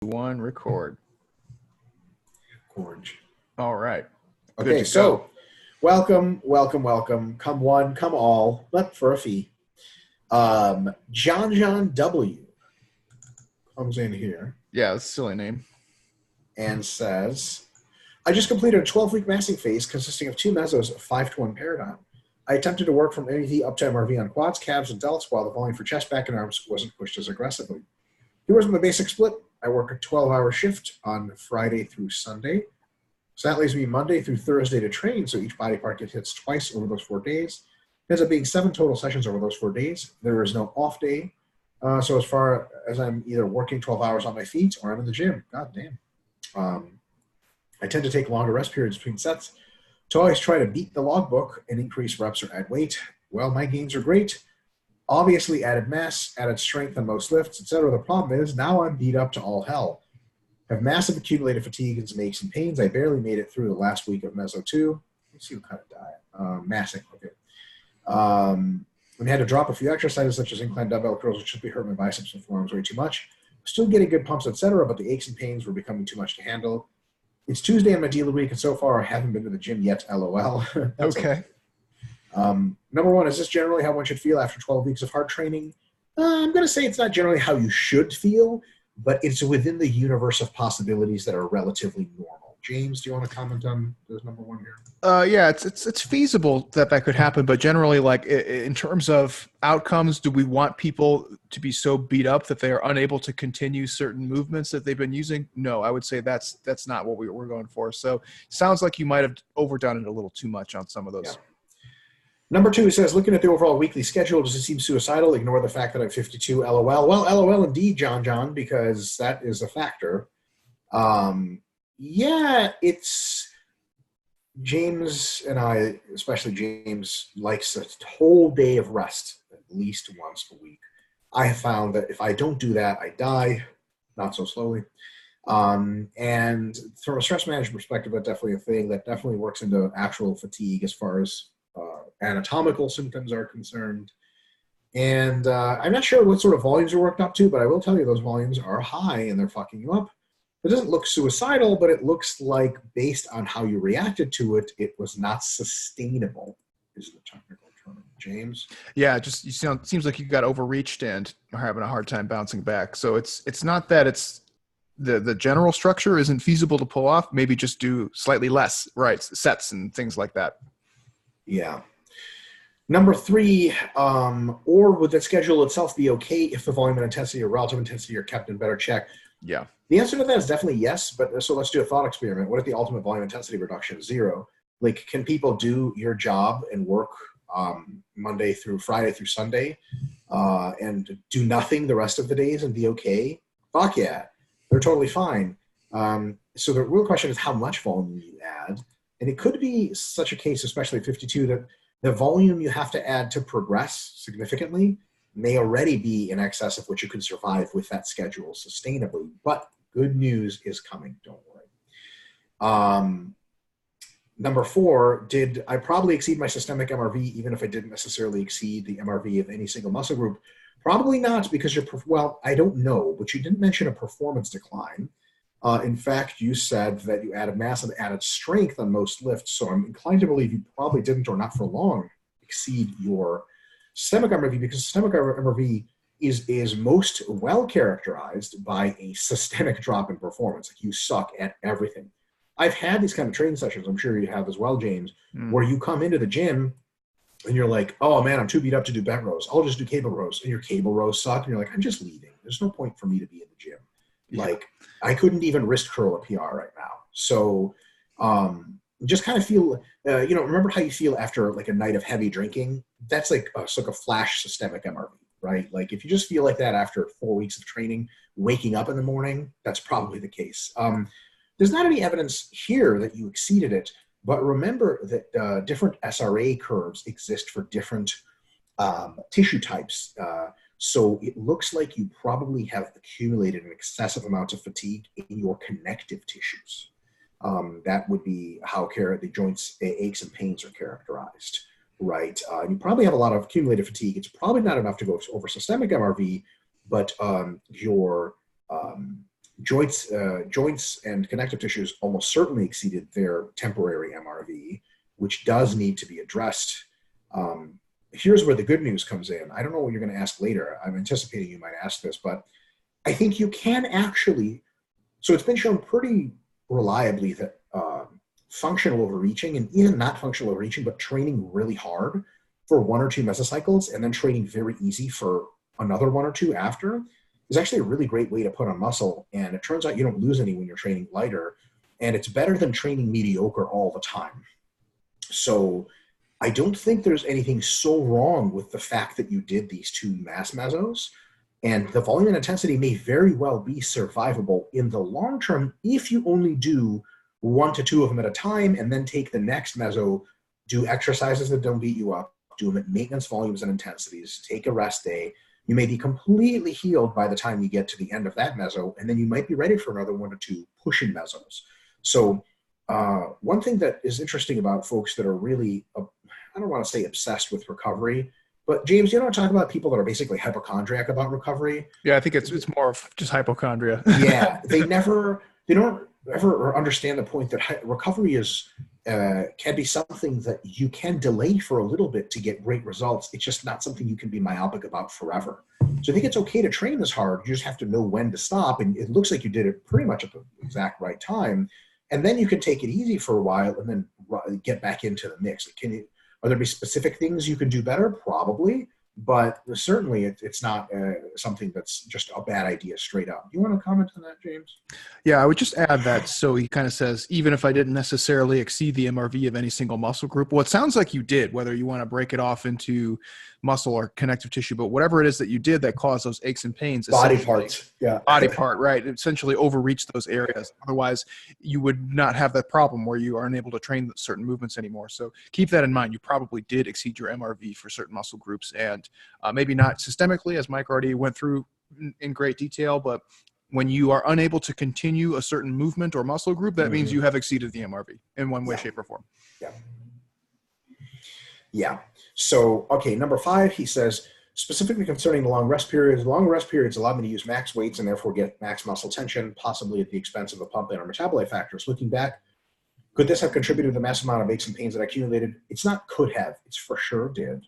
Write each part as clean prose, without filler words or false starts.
One, record. Orange. All right. Good Okay, to so go. welcome. Come one, come all, but for a fee. John W comes in here Yeah, that's a silly name. and says, I just completed a 12-week massing phase consisting of two mesos of 5-to-1 paradigm. I attempted to work from MEV up to MRV on quads, calves, and delts while the volume for chest, back, and arms wasn't pushed as aggressively. Here was my basic split. I work a 12-hour shift on Friday through Sunday. So that leaves me Monday through Thursday to train, so each body part gets hits twice over those 4 days. It ends up being 7 total sessions over those 4 days. There is no off day. So as far as I'm either working 12 hours on my feet or I'm in the gym, god damn. I tend to take longer rest periods between sets to always try to beat the logbook and increase reps or add weight. Well, my gains are great. Obviously added mass, added strength on most lifts, etc. The problem is now I'm beat up to all hell. Have massive accumulated fatigue and some aches and pains. I barely made it through the last week of Meso 2. Let's see what kind of diet. Massing, okay. I had to drop a few exercises such as incline dumbbell curls, which should be hurting my biceps and forearms way too much. Still getting good pumps, etc., but the aches and pains were becoming too much to handle. It's Tuesday on my dealer week, and so far I haven't been to the gym yet, LOL. Okay. Number one, is this generally how one should feel after 12 weeks of hard training? I'm going to say it's not generally how you should feel, but it's within the universe of possibilities that are relatively normal. James, do you want to comment on this number one here? Yeah, it's feasible that could happen, but generally, like in terms of outcomes, do we want people to be so beat up that they are unable to continue certain movements that they've been using? No, I would say that's not what we're going for. So, sounds like you might have overdone it a little too much on some of those. Yeah. Number two, it says, looking at the overall weekly schedule, does it seem suicidal? Ignore the fact that I'm 52, LOL. Well, LOL indeed, John, because that is a factor. Yeah, it's James and I, especially James, likes a whole day of rest at least once a week. I have found that if I don't do that, I die, not so slowly. And from a stress management perspective, that's definitely a thing that definitely works into actual fatigue as far as anatomical symptoms are concerned. And I'm not sure what sort of volumes are worked up to, but I will tell you those volumes are high and they're fucking you up. It doesn't look suicidal, but it looks like based on how you reacted to it, it was not sustainable, is the technical term. James? Yeah, just seems like you got overreached and are having a hard time bouncing back. So it's not that it's the general structure isn't feasible to pull off. Maybe just do slightly less, right? Sets and things like that. Yeah. Number three, or would the schedule itself be okay if the volume and intensity or relative intensity are kept in better check? Yeah. The answer to that is definitely yes, but so let's do a thought experiment. What if the ultimate volume intensity reduction is 0? Like, can people do your job and work Monday through Friday through Sunday and do nothing the rest of the days and be okay? Fuck yeah. They're totally fine. So the real question is how much volume you add. And it could be such a case, especially at 52, that the volume you have to add to progress significantly may already be in excess of what you can survive with that schedule sustainably. But good news is coming, don't worry. Number four, did I probably exceed my systemic MRV even if I didn't necessarily exceed the MRV of any single muscle group? Probably not, because I don't know, but you didn't mention a performance decline. In fact, you said that you added mass and added strength on most lifts, so I'm inclined to believe you probably didn't, or not for long, exceed your systemic MRV, because systemic MRV is most well characterized by a systemic drop in performance. Like, you suck at everything. I've had these kind of training sessions, I'm sure you have as well, James, where you come into the gym and you're like, oh man, I'm too beat up to do bent rows. I'll just do cable rows. And your cable rows suck. And you're like, I'm just leaving. There's no point for me to be in the gym. Yeah. Like, I couldn't even wrist curl a PR right now. So just kind of feel, remember how you feel after like a night of heavy drinking? That's like a flash systemic MRV, right? Like, if you just feel like that after 4 weeks of training, waking up in the morning, that's probably the case. There's not any evidence here that you exceeded it, but remember that different SRA curves exist for different tissue types. So it looks like you probably have accumulated an excessive amount of fatigue in your connective tissues. That would be how the joints, aches and pains are characterized, right? You probably have a lot of accumulated fatigue. It's probably not enough to go over systemic MRV, but your joints and connective tissues almost certainly exceeded their temporary MRV, which does need to be addressed. Here's where the good news comes in. I don't know what you're going to ask later. I'm anticipating you might ask this, but I think you can actually, so it's been shown pretty reliably that functional overreaching, and even not functional overreaching, but training really hard for 1 or 2 mesocycles and then training very easy for another 1 or 2 after is actually a really great way to put on muscle. And it turns out you don't lose any when you're training lighter, and it's better than training mediocre all the time. So I don't think there's anything so wrong with the fact that you did these 2 mass mesos, and the volume and intensity may very well be survivable in the long term if you only do 1 to 2 of them at a time, and then take the next meso, do exercises that don't beat you up, do them at maintenance volumes and intensities, take a rest day. You may be completely healed by the time you get to the end of that meso, and then you might be ready for another 1 or 2 pushing mesos. So one thing that is interesting about folks that are really, I don't want to say obsessed with recovery, but James, you know what I'm talking about? People that are basically hypochondriac about recovery. Yeah, I think it's more of just hypochondria. Yeah, they don't ever understand the point that recovery is can be something that you can delay for a little bit to get great results. It's just not something you can be myopic about forever. So I think it's okay to train this hard. You just have to know when to stop. And it looks like you did it pretty much at the exact right time. And then you can take it easy for a while and then get back into the mix. Are there be specific things you can do better? Probably. But certainly it's not something that's just a bad idea straight up. Do you want to comment on that, James? Yeah, I would just add that. So he kind of says, even if I didn't necessarily exceed the MRV of any single muscle group, well, it sounds like you did, whether you want to break it off into muscle or connective tissue, but whatever it is that you did that caused those aches and pains. Body parts. Yeah. Body part, right. Essentially overreached those areas. Otherwise, you would not have that problem where you aren't able to train certain movements anymore. So keep that in mind. You probably did exceed your MRV for certain muscle groups, and maybe not systemically, as Mike already went through in great detail, but when you are unable to continue a certain movement or muscle group, that means you have exceeded the MRV in one way, shape, or form. Yeah. Yeah. So, okay, number 5, he says, specifically concerning the long rest periods allow me to use max weights and therefore get max muscle tension, possibly at the expense of a pump and or metabolite factors. Looking back, could this have contributed to the massive amount of aches and pains that I accumulated? It's not could have. It's for sure did.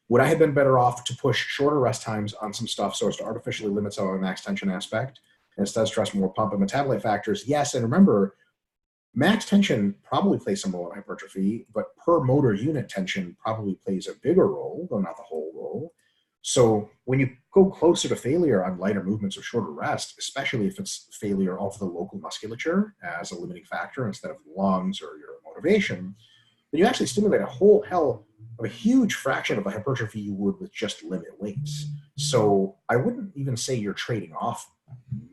Would I have been better off to push shorter rest times on some stuff so as to artificially limit some of the max tension aspect and instead stress more pump and metabolite factors? Yes, and remember, max tension probably plays some role in hypertrophy, but per motor unit tension probably plays a bigger role, though not the whole role. So when you go closer to failure on lighter movements or shorter rest, especially if it's failure of the local musculature as a limiting factor instead of lungs or your motivation, then you actually stimulate a whole hell of a huge fraction of the hypertrophy you would with just limit weights. So I wouldn't even say you're trading off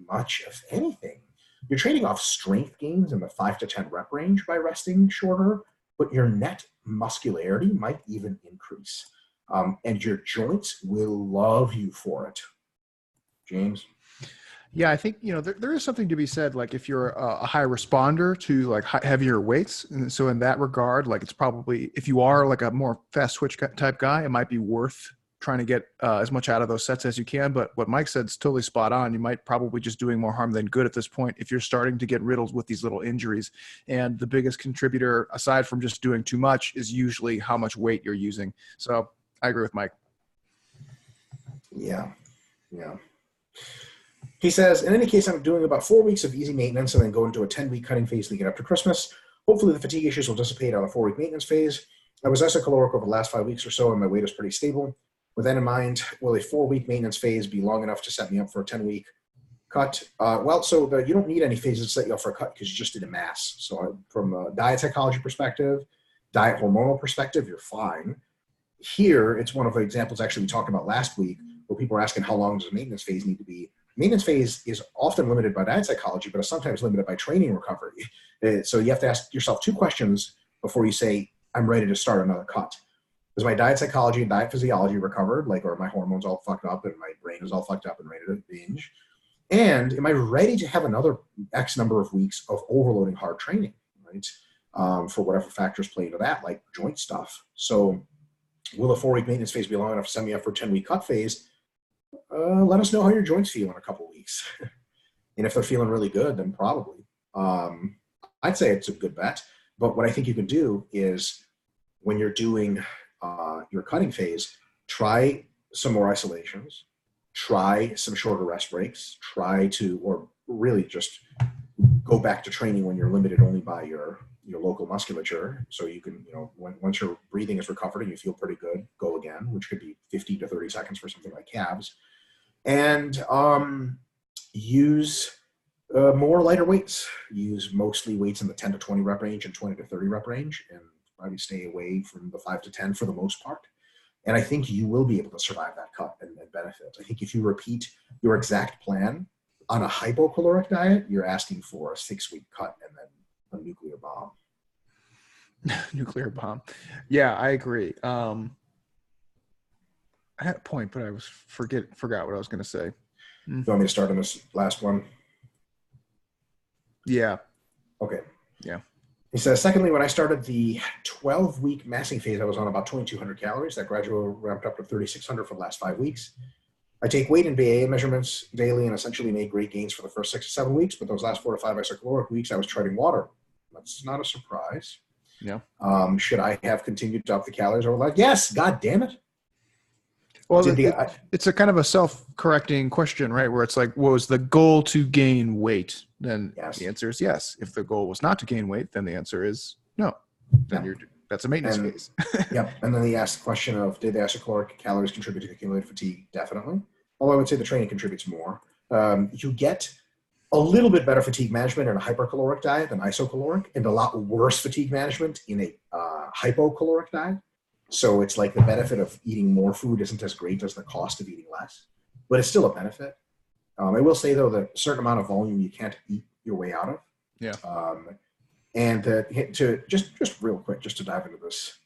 much of anything. You're trading off strength gains in the 5 to 10 rep range by resting shorter, but your net muscularity might even increase. And your joints will love you for it. James? Yeah, I think, there is something to be said, like if you're a high responder to like heavier weights. And so in that regard, like it's probably, if you are like a more fast twitch type guy, it might be worth trying to get as much out of those sets as you can. But what Mike said is totally spot on. You might probably just doing more harm than good at this point if you're starting to get riddled with these little injuries. And the biggest contributor, aside from just doing too much, is usually how much weight you're using. So I agree with Mike. Yeah. He says, in any case, I'm doing about 4 weeks of easy maintenance and then go into a 10-week cutting phase leading up to Christmas. Hopefully the fatigue issues will dissipate on a 4-week maintenance phase. I was isocaloric over the last 5 weeks or so, and my weight is pretty stable. With that in mind, will a 4-week maintenance phase be long enough to set me up for a 10-week cut? You don't need any phases to set you up for a cut because you just did a mass. So from a diet psychology perspective, diet hormonal perspective, you're fine. Here, it's one of the examples actually we talked about last week where people are asking how long does a maintenance phase need to be. Maintenance phase is often limited by diet psychology, but is sometimes limited by training recovery. So you have to ask yourself 2 questions before you say, I'm ready to start another cut. Is my diet psychology and diet physiology recovered? Like, are my hormones all fucked up and my brain is all fucked up and ready to binge? And am I ready to have another X number of weeks of overloading hard training, right? For whatever factors play into that, like joint stuff. So will a 4-week maintenance phase be long enough to send me up for a 10-week cut phase? Let us know how your joints feel in a couple of weeks. And if they're feeling really good, then probably. I'd say it's a good bet. But what I think you can do is when you're doing your cutting phase, try some more isolations, try some shorter rest breaks, or really just go back to training when you're limited only by your local musculature. So you can, once your breathing is recovered and you feel pretty good, go again, which could be 15 to 30 seconds for something like calves. And use more lighter weights. Use mostly weights in the 10 to 20 rep range and 20 to 30 rep range, and probably stay away from the 5 to 10 for the most part. And I think you will be able to survive that cut and benefit. I think if you repeat your exact plan on a hypocaloric diet, you're asking for a 6-week cut and then a nuclear bomb. Nuclear bomb. Yeah, I agree. I had a point, but I forgot what I was going to say. You want me to start on this last one? Yeah. Okay. Yeah. He says, secondly, when I started the 12-week massing phase, I was on about 2,200 calories. That gradually ramped up to 3,600 for the last 5 weeks. I take weight and BAA measurements daily and essentially made great gains for the first 6 to 7 weeks, but those last 4 to 5 isocaloric weeks, I was treading water. That's not a surprise. Yeah. Should I have continued to up the calories over that? Yes. God damn it. Well, it's a kind of a self-correcting question, right? Where it's like, was the goal to gain weight? Then yes. The answer is yes. If the goal was not to gain weight, then the answer is no. Then that's a maintenance phase. Yep. And then he asked the question of, did the isocaloric calories contribute to accumulated fatigue? Definitely. Although I would say the training contributes more. You get a little bit better fatigue management in a hypercaloric diet than isocaloric, and a lot worse fatigue management in a hypocaloric diet. So it's like the benefit of eating more food isn't as great as the cost of eating less, but it's still a benefit. I will say, though, that a certain amount of volume you can't eat your way out of. Yeah. And to just real quick, just to dive into this,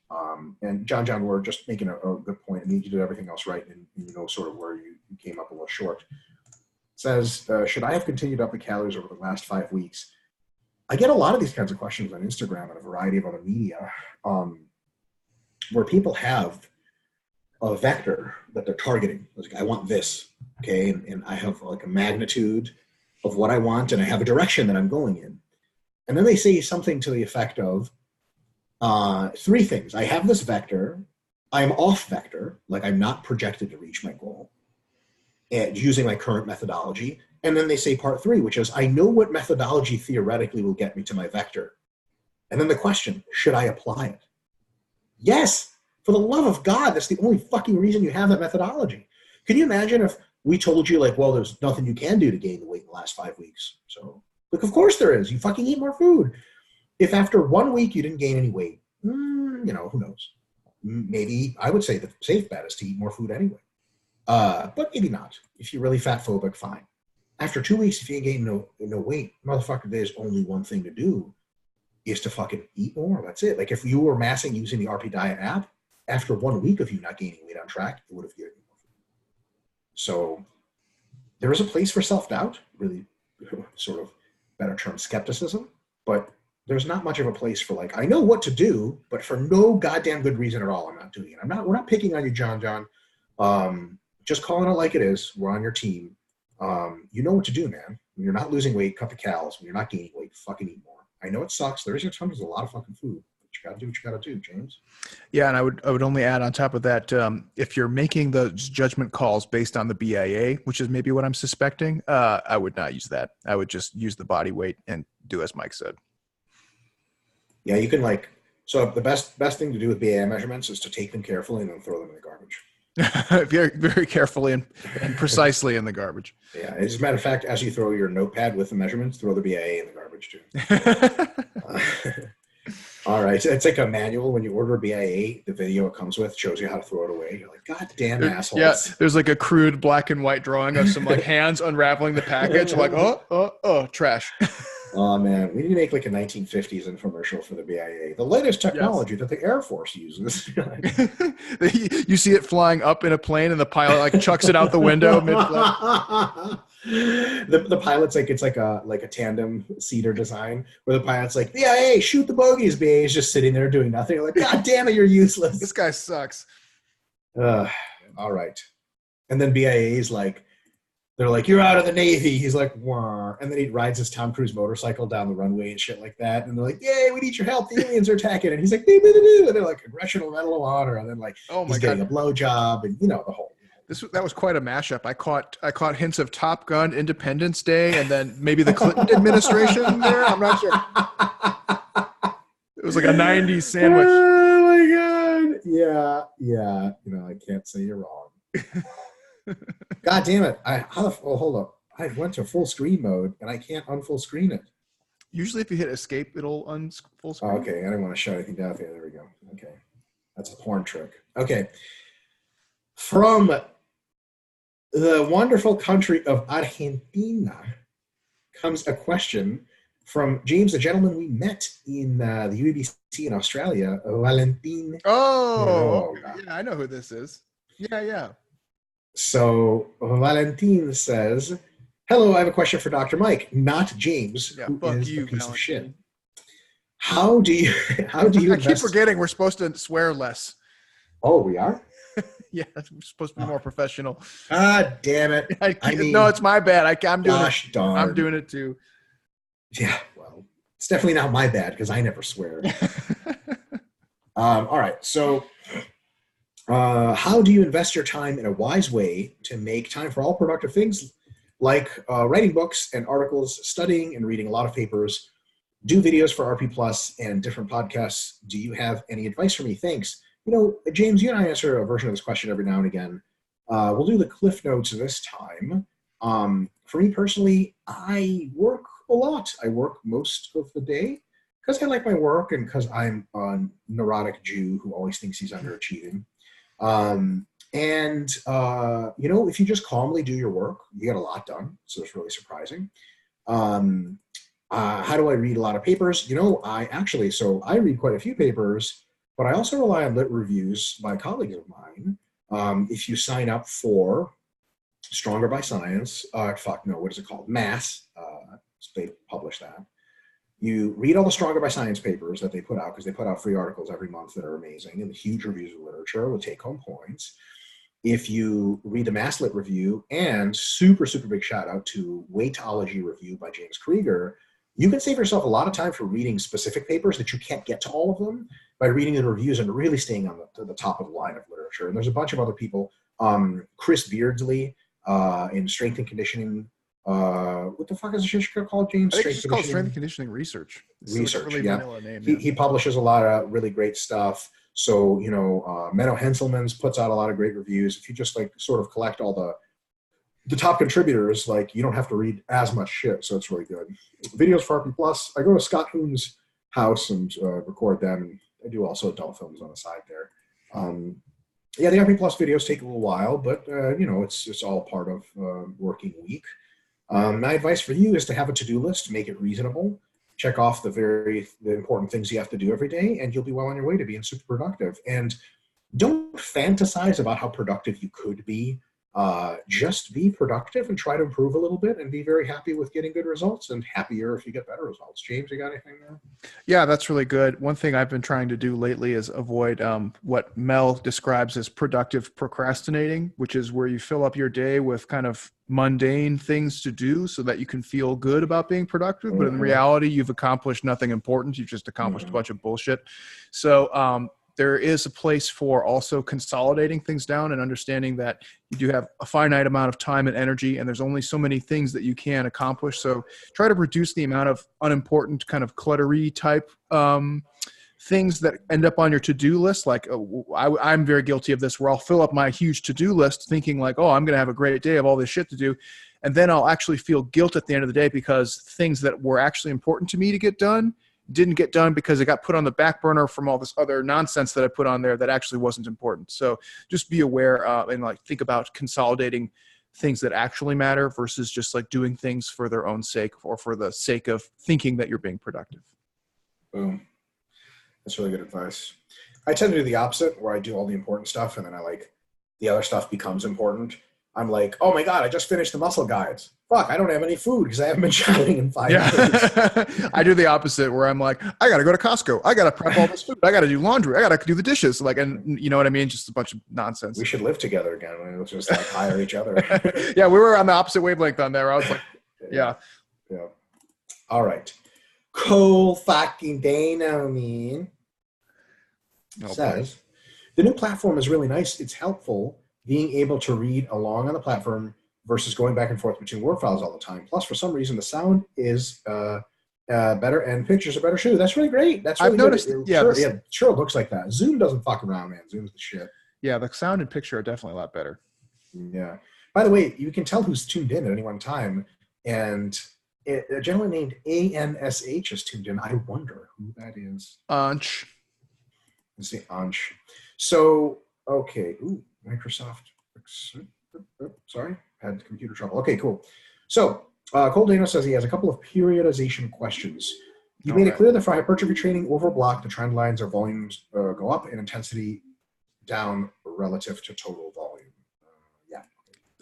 and John, we're just making a good point. I mean, you did everything else right, and you know sort of where you came up a little short. It says, should I have continued up the calories over the last 5 weeks? I get a lot of these kinds of questions on Instagram and a variety of other media, where people have a vector that they're targeting. Like, I want this, okay? And I have like a magnitude of what I want, and I have a direction that I'm going in. And then they say something to the effect of 3 things. I have this vector. I'm off vector, like I'm not projected to reach my goal, and using my current methodology. And then they say part 3, which is, I know what methodology theoretically will get me to my vector. And then the question, should I apply it? Yes, for the love of God, that's the only fucking reason you have that methodology. Can you imagine if we told you, like, well, there's nothing you can do to gain the weight in the last 5 weeks? So, look, of course there is. You fucking eat more food. If after 1 week you didn't gain any weight, who knows? Maybe I would say the safe bet is to eat more food anyway. But maybe not. If you're really fat phobic, fine. After 2 weeks, if you ain't gain no weight, motherfucker, there's only one thing to do, is to fucking eat more. That's it. Like, if you were massing using the RP Diet app, after 1 week of you not gaining weight on track, it would have given you more food. So there is a place for self-doubt, really sort of better term skepticism, but there's not much of a place for, like, I know what to do, but for no goddamn good reason at all, I'm not doing it. We're not picking on you, John. Just calling it like it is. We're on your team. You know what to do, man. When you're not losing weight, cut the calories. When you're not gaining weight, fucking eat more. I know it sucks. 3600 is a lot of fucking food. But you got to do what you got to do, James. Yeah, and I would only add on top of that, if you're making the judgment calls based on the BIA, which is maybe what I'm suspecting, I would not use that. I would just use the body weight and do as Mike said. Yeah, you can so the best thing to do with BIA measurements is to take them carefully and then throw them in the garbage. Very, very carefully and precisely in the garbage. Yeah, as a matter of fact, as you throw your notepad with the measurements, throw the BIA in the garbage too. All right, it's like a manual. When you order a BIA, the video it comes with shows you how to throw it away. You're like, God damn assholes. Yeah, there's like a crude black and white drawing of some like hands unraveling the package. Like, oh, trash. Oh man, we need to make like a 1950s infomercial for the BIA. The latest technology that the Air Force uses. You see it flying up in a plane, and the pilot like chucks it out the window mid-flight. The pilot's like, it's like a tandem seater design where the pilot's like, BIA, shoot the bogeys. BIA is just sitting there doing nothing. You're like, God damn it, you're useless. This guy sucks. All right, and then BIA is like, They're like, you're out of the Navy. He's like, wah. And then he rides his Tom Cruise motorcycle down the runway and shit like that. And they're like, yay, we need your help. The aliens are attacking. And he's like, doo, doo, doo, doo. And they're like, Congressional Medal of Honor. And then like, Oh my he's getting God. a blowjob and, you know, the whole. That was quite a mashup. I caught hints of Top Gun, Independence Day, and then maybe the Clinton administration there. I'm not sure. It was like a 90s sandwich. Oh my God. Yeah. Yeah. You know, I can't say you're wrong. God damn it. Hold up. I went to full screen mode and I can't unfull screen it. Usually if you hit escape, it'll full screen. Oh, okay. I didn't want to shut anything down. Okay, there we go. Okay. That's a porn trick. Okay. From the wonderful country of Argentina comes a question from James, the gentleman we met in the UBC in Australia, Valentin. Oh, okay. Yeah, I know who this is. Yeah. So Valentin says, hello, I have a question for Dr. Mike, not James, Yeah, who fuck is you, a piece Valentin. of shit. How do you I keep invest? forgetting we're supposed to swear less. Oh, we are? Yeah, we're supposed to be more professional. God damn it. I mean, no, it's my bad. I'm doing gosh it. darn. I'm doing it too. Yeah, well, it's definitely not my bad because I never swear. All right, so how do you invest your time in a wise way to make time for all productive things like writing books and articles, studying and reading a lot of papers, do videos for RP Plus and different podcasts? Do you have any advice for me? Thanks. You know, James, you and I answer a version of this question every now and again. We'll do the Cliff Notes this time. For me personally, I work a lot. I work most of the day because I like my work and because I'm a neurotic Jew who always thinks he's underachieving. You know, if you just calmly do your work, you get a lot done. So it's really surprising. How do I read a lot of papers? You know, I read quite a few papers, but I also rely on lit reviews by colleagues of mine. If you sign up for Stronger by Science, what is it called? Mass, they publish that. You read all the Stronger by Science papers that they put out because they put out free articles every month that are amazing and huge reviews of literature with take-home points. If you read the Mass Lit review, and super, super big shout out to Weightology review by James Krieger, you can save yourself a lot of time for reading specific papers that you can't get to all of them by reading the reviews and really staying on the top of the line of literature. And there's a bunch of other people, Chris Beardsley in Strength and Conditioning. What the fuck is the shit called, James? I think it's just called Strength and Conditioning Research. Research, really yeah. vanilla name, He publishes a lot of really great stuff. So, you know, Menno Henselmans puts out a lot of great reviews. If you just like sort of collect all the top contributors, like you don't have to read as much shit. So it's really good. Videos for RP Plus. I go to Scott Hoon's house and record them. And I do also adult films on the side there. The RP Plus videos take a little while, but you know, it's all part of working week. My advice for you is to have a to-do list, make it reasonable, check off the important things you have to do every day, and you'll be well on your way to being super productive. And don't fantasize about how productive you could be. Just be productive and try to improve a little bit and be very happy with getting good results and happier if you get better results. James, you got anything there? Yeah, that's really good. One thing I've been trying to do lately is avoid what Mel describes as productive procrastinating, which is where you fill up your day with kind of mundane things to do so that you can feel good about being productive. But in reality, you've accomplished nothing important. You've just accomplished a bunch of bullshit. So there is a place for also consolidating things down and understanding that you do have a finite amount of time and energy, and there's only so many things that you can accomplish. So try to reduce the amount of unimportant kind of cluttery type things that end up on your to-do list. Like I'm very guilty of this, where I'll fill up my huge to-do list thinking like, oh, I'm going to have a great day of all this shit to do. And then I'll actually feel guilt at the end of the day because things that were actually important to me to get done didn't get done because it got put on the back burner from all this other nonsense that I put on there that actually wasn't important. So just be aware and like think about consolidating things that actually matter versus just like doing things for their own sake or for the sake of thinking that you're being productive. Boom. That's really good advice. I tend to do the opposite, where I do all the important stuff and then the other stuff becomes important. I'm like, oh my God, I just finished the muscle guides. Fuck, I don't have any food because I haven't been shouting in 5 days. I do the opposite where I'm like, I got to go to Costco. I got to prep all this food. I got to do laundry. I got to do the dishes. Like, and you know what I mean? Just a bunch of nonsense. We should live together again. Let's just like hire each other. Yeah, we were on the opposite wavelength on there. I was like, yeah. Yeah. All right. Cool fucking Dana, says, the new platform is really nice. It's helpful being able to read along on the platform versus going back and forth between Word files all the time. Plus, for some reason, the sound is better and pictures are better too. That's really great. That's really I've noticed. Good. Yeah, sure, it looks like that. Zoom doesn't fuck around, man. Zoom's the shit. Yeah, the sound and picture are definitely a lot better. Yeah. By the way, you can tell who's tuned in at any one time, and a gentleman named ANSH is tuned in. I wonder who that is. Ansh. Let's see, Ansh. So, okay. Ooh, Microsoft. Sorry, had computer trouble. Okay, cool. So, Cole Dano says he has a couple of periodization questions. You made it clear that for hypertrophy training over block, the trend lines or volumes go up and intensity down relative to total volume. Yeah.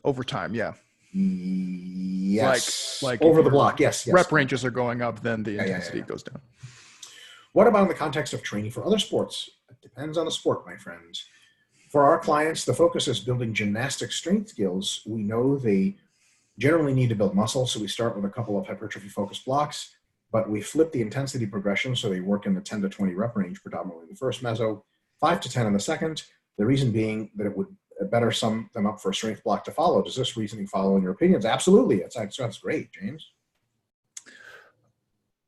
Over time, yeah. Yes. Like over the block, yes. Rep ranges are going up, then the intensity goes down. What about in the context of training for other sports? It depends on the sport, my friends. For our clients, the focus is building gymnastic strength skills. We know they generally need to build muscle, so we start with a couple of hypertrophy-focused blocks, but we flip the intensity progression so they work in the 10 to 20 rep range, predominantly in the first meso, 5 to 10 in the second. The reason being that it would better sum them up for a strength block to follow. Does this reasoning follow in your opinions? Absolutely. That's great, James.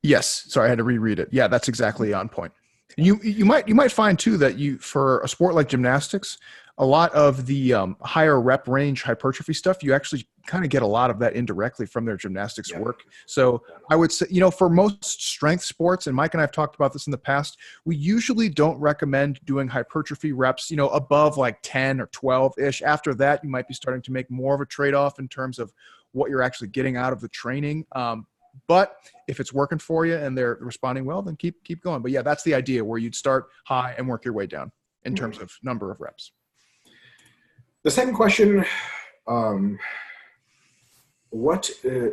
Yes. Sorry, I had to reread it. Yeah, that's exactly on point. You might find too that for a sport like gymnastics, a lot of the higher rep range hypertrophy stuff, you actually kind of get a lot of that indirectly from their gymnastics work. So I would say, for most strength sports, and Mike and I have talked about this in the past, we usually don't recommend doing hypertrophy reps, above like 10 or 12-ish. After that, you might be starting to make more of a trade-off in terms of what you're actually getting out of the training. But if it's working for you and they're responding well, then keep going. But yeah, that's the idea where you'd start high and work your way down in terms of number of reps. The second question, what do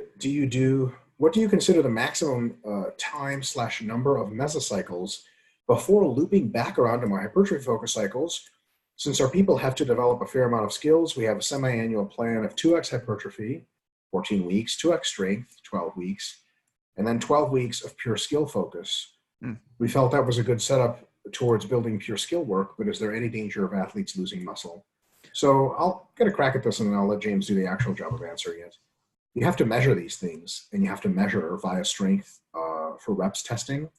you consider the maximum time/number of mesocycles before looping back around to my hypertrophy focus cycles? Since our people have to develop a fair amount of skills, we have a semi-annual plan of 2x hypertrophy, 14 weeks, 2x strength, 12 weeks, and then 12 weeks of pure skill focus. We felt that was a good setup towards building pure skill work, but is there any danger of athletes losing muscle? So I'll get a crack at this and then I'll let James do the actual job of answering it. You have to measure these things, and you have to measure via strength for reps testing.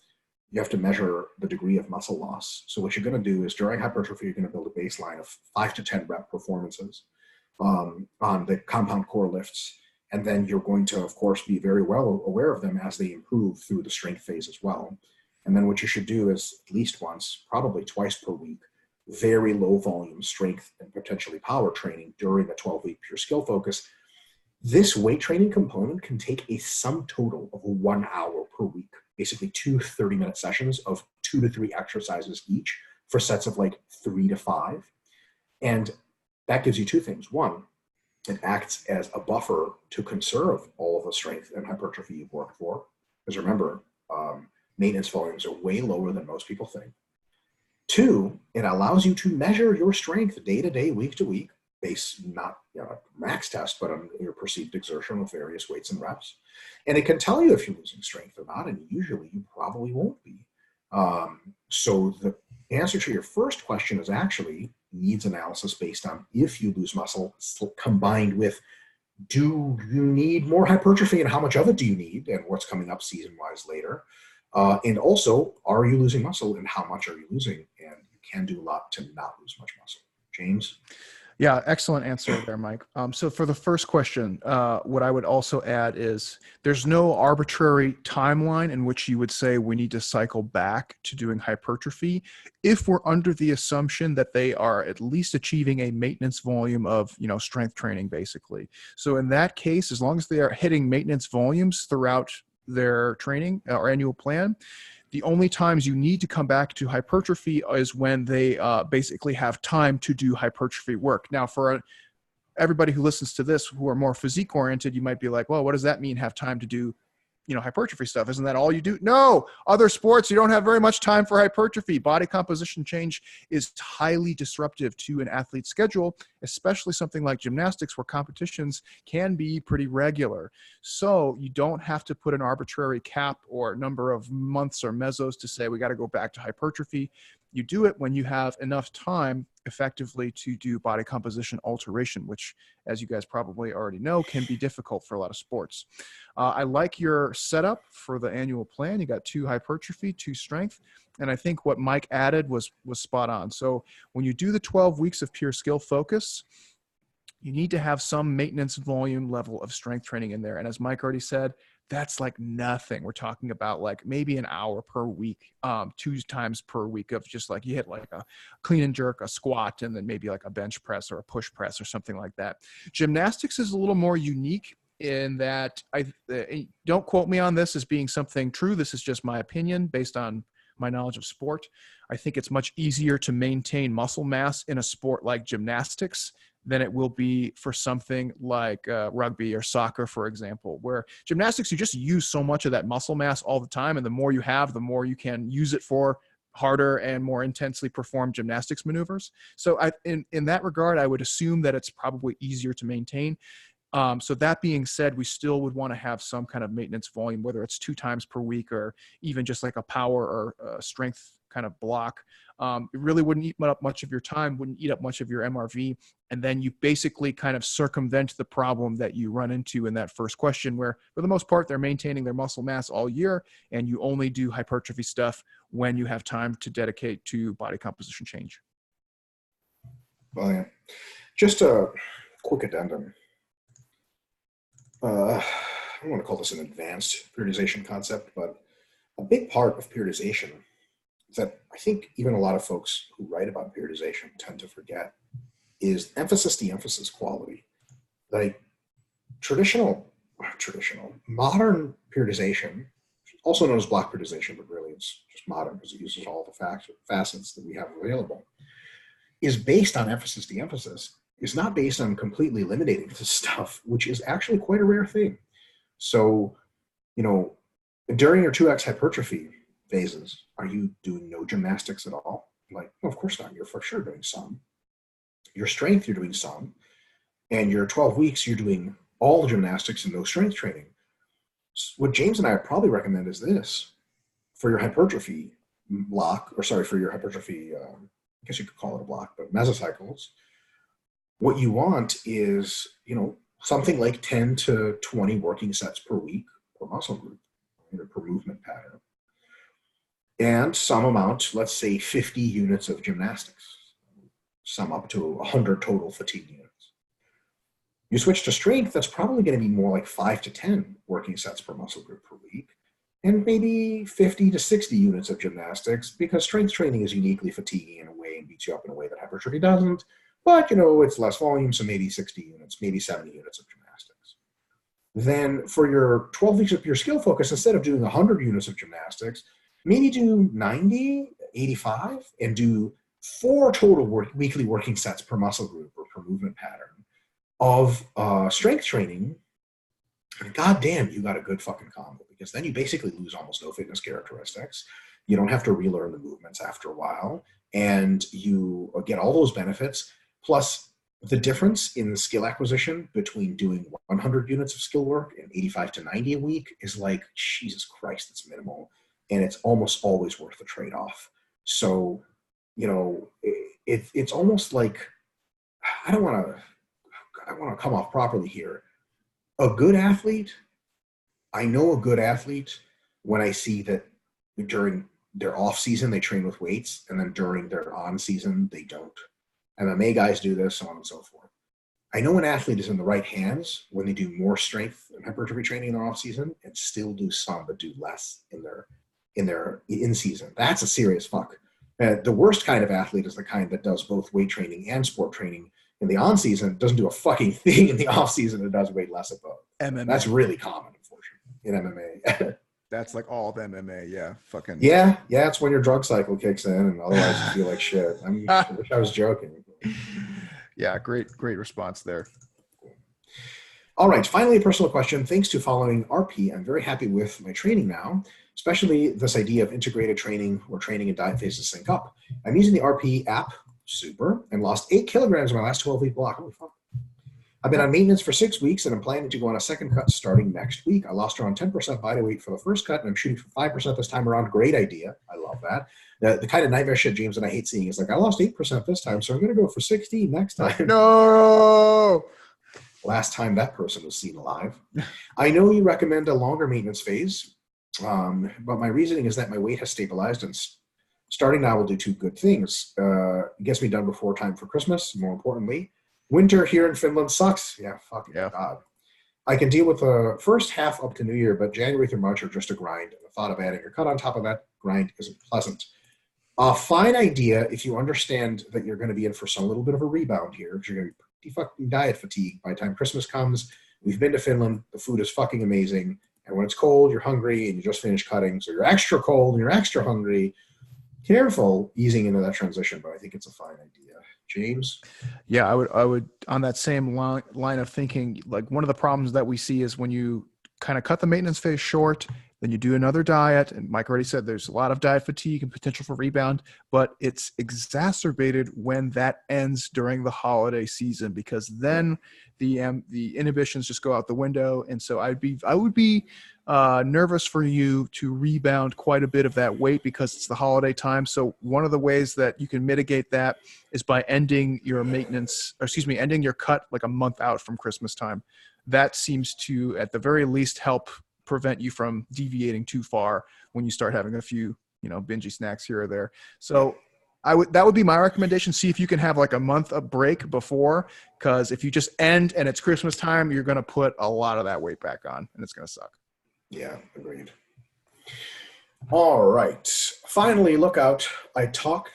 You have to measure the degree of muscle loss. So what you're going to do is during hypertrophy, you're going to build a baseline of 5 to 10 rep performances on the compound core lifts. And then you're going to, of course, be very well aware of them as they improve through the strength phase as well. And then what you should do is at least once, probably twice per week, very low volume strength and potentially power training during the 12-week pure skill focus. This weight training component can take a sum total of 1 hour per week, basically 2 30-minute sessions of 2 to 3 exercises each for sets of like 3 to 5. And that gives you two things. One, it acts as a buffer to conserve all of the strength and hypertrophy you've worked for. Because remember, maintenance volumes are way lower than most people think. Two, it allows you to measure your strength day to day, week to week, based not a max test, but on your perceived exertion with various weights and reps. And it can tell you if you're losing strength or not, and usually you probably won't be. So the answer to your first question is actually needs analysis based on if you lose muscle combined with do you need more hypertrophy and how much of it do you need and what's coming up season-wise later. And also, are you losing muscle and how much are you losing? And you can do a lot to not lose much muscle. James? Yeah, excellent answer there, Mike. So for the first question, what I would also add is there's no arbitrary timeline in which you would say we need to cycle back to doing hypertrophy if we're under the assumption that they are at least achieving a maintenance volume of, strength training, basically. So in that case, as long as they are hitting maintenance volumes throughout their training or annual plan, the only times you need to come back to hypertrophy is when they basically have time to do hypertrophy work. Now, for everybody who listens to this who are more physique oriented, you might be like, well, what does that mean? Have time to do, hypertrophy stuff? Isn't that all you do? No, other sports, you don't have very much time for hypertrophy. Body composition change is highly disruptive to an athlete's schedule, especially something like gymnastics where competitions can be pretty regular. So you don't have to put an arbitrary cap or number of months or mesos to say, we got to go back to hypertrophy. You do it when you have enough time effectively to do body composition alteration, which, as you guys probably already know, can be difficult for a lot of sports. I like your setup for the annual plan. You got 2 hypertrophy, 2 strength. And I think what Mike added was spot on. So when you do the 12 weeks of pure skill focus, you need to have some maintenance volume level of strength training in there. And as Mike already said, that's like nothing. We're talking about like maybe an hour per week, 2 times per week of just like you hit like a clean and jerk, a squat, and then maybe like a bench press or a push press or something like that. Gymnastics is a little more unique in that don't quote me on this as being something true. This is just my opinion based on my knowledge of sport. I think it's much easier to maintain muscle mass in a sport like gymnastics than it will be for something like rugby or soccer, for example, where gymnastics, you just use so much of that muscle mass all the time. And the more you have, the more you can use it for harder and more intensely perform gymnastics maneuvers. So in that regard, I would assume that it's probably easier to maintain. So that being said, we still would want to have some kind of maintenance volume, whether it's 2 times per week or even just like a power or strength kind of block. It really wouldn't eat up much of your time, wouldn't eat up much of your MRV. And then you basically kind of circumvent the problem that you run into in that first question, where for the most part, they're maintaining their muscle mass all year, and you only do hypertrophy stuff when you have time to dedicate to body composition change. Well, yeah. Just a quick addendum. I don't want to call this an advanced periodization concept, but a big part of periodization that I think even a lot of folks who write about periodization tend to forget is emphasis, de-emphasis quality. Like modern periodization, also known as block periodization, but really it's just modern because it uses all the facets that we have available, is based on emphasis, de-emphasis. Is not based on completely eliminating this stuff, which is actually quite a rare thing. So, during your 2x hypertrophy phases, are you doing no gymnastics at all? Like, well, of course not. You're for sure doing some. Your strength, you're doing some. And your 12 weeks, you're doing all gymnastics and no strength training. What James and I probably recommend is this. For your hypertrophy block, for your hypertrophy, I guess you could call it a block, but mesocycles, what you want is, something like 10 to 20 working sets per week per muscle group, per movement pattern. And some amount, let's say 50 units of gymnastics, sum up to 100 total fatigue units. You switch to strength, that's probably going to be more like 5 to 10 working sets per muscle group per week, and maybe 50 to 60 units of gymnastics, because strength training is uniquely fatiguing in a way and beats you up in a way that hypertrophy doesn't. But, it's less volume, so maybe 60 units, maybe 70 units of gymnastics. Then for your 12 weeks of pure skill focus, instead of doing 100 units of gymnastics, maybe do 90, 85, and do 4 total weekly working sets per muscle group or per movement pattern of strength training. And goddamn, you got a good fucking combo, because then you basically lose almost no fitness characteristics. You don't have to relearn the movements after a while, and you get all those benefits. Plus, the difference in the skill acquisition between doing 100 units of skill work and 85 to 90 a week is like, Jesus Christ, it's minimal. And it's almost always worth the trade-off. So, it's almost like, I want to come off properly here. A good athlete, I know a good athlete when I see that during their off season, they train with weights, and then during their on season, they don't. MMA guys do this, so on and so forth. I know an athlete is in the right hands when they do more strength and hypertrophy training in their off season and still do some, but do less in their in season. That's a serious fuck. The worst kind of athlete is the kind that does both weight training and sport training in the on season, doesn't do a fucking thing in the off season, and does way less of both. MMA. That's really common, unfortunately, in MMA. That's like all of MMA, yeah. Fucking yeah. It's when your drug cycle kicks in, and otherwise you feel like shit. I wish I was joking. Yeah, great response there. All right, finally, a personal question. Thanks to following RP, I'm very happy with my training now, especially this idea of integrated training where training and diet phases sync up. I'm using the RP app, super, and lost 8 kilograms in my last 12-week block. Holy fuck. I've been on maintenance for 6 weeks, and I'm planning to go on a second cut starting next week. I lost around 10% body weight for the first cut, and I'm shooting for 5% this time around. Great idea. I love that. The kind of nightmare shit, James, that I hate seeing is like, I lost 8% this time, so I'm going to go for 16 next time. No! Last time that person was seen alive. I know you recommend a longer maintenance phase, but my reasoning is that my weight has stabilized, and starting now will do 2 good things. It gets me done before time for Christmas, more importantly. Winter here in Finland sucks. Yeah, fucking God. I can deal with the first half up to New Year, but January through March are just a grind. And the thought of adding a cut on top of that grind isn't pleasant. A fine idea if you understand that you're going to be in for some little bit of a rebound here, because you're going to be pretty fucking diet fatigued by the time Christmas comes. We've been to Finland. The food is fucking amazing. And when it's cold, you're hungry and you just finished cutting. So you're extra cold and you're extra hungry. Careful easing into that transition, but I think it's a fine idea. James? Yeah, I would on that same line of thinking, like one of the problems that we see is when you kind of cut the maintenance phase short, then you do another diet, and Mike already said there's a lot of diet fatigue and potential for rebound, but it's exacerbated when that ends during the holiday season, because then the inhibitions just go out the window. And so I would be nervous for you to rebound quite a bit of that weight because it's the holiday time. So one of the ways that you can mitigate that is by ending your ending your cut like a month out from Christmas time. That seems to, at the very least, help prevent you from deviating too far when you start having a few, bingy snacks here or there. So that would be my recommendation. See if you can have like a month of break before, because if you just end and it's Christmas time, you're going to put a lot of that weight back on and it's going to suck. Yeah, agreed. All right. Finally, look out. I talked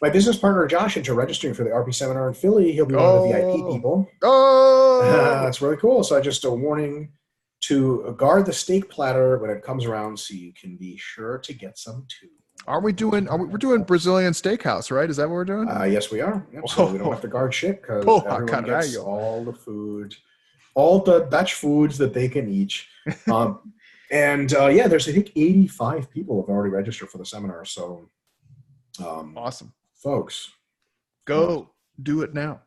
my business partner Josh into registering for the RP seminar in Philly. He'll be one of the VIP people. That's really cool. So just a warning to guard the steak platter when it comes around so you can be sure to get some too. We're doing Brazilian steakhouse, right? Is that what we're doing? Yes, we are. Yep. So we don't have to guard shit because everyone gets all the food, all the Dutch foods that they can eat. There's I think 85 people have already registered for the seminar. So awesome. Folks. Go do it now.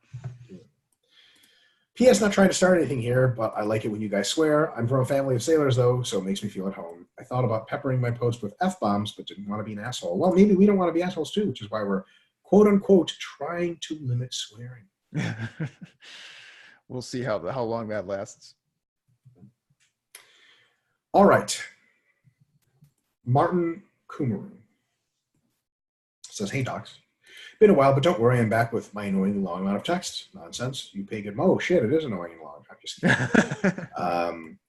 P.S. Not trying to start anything here, but I like it when you guys swear. I'm from a family of sailors, though, so it makes me feel at home. I thought about peppering my post with F-bombs, but didn't want to be an asshole. Well, maybe we don't want to be assholes, too, which is why we're, quote-unquote, trying to limit swearing. We'll see how long that lasts. All right. Martin Kumaru says, hey, docs. Been a while, but don't worry, I'm back with my annoyingly long amount of text. Nonsense. You pagan. Oh, shit, it is annoying and long. I'm just kidding.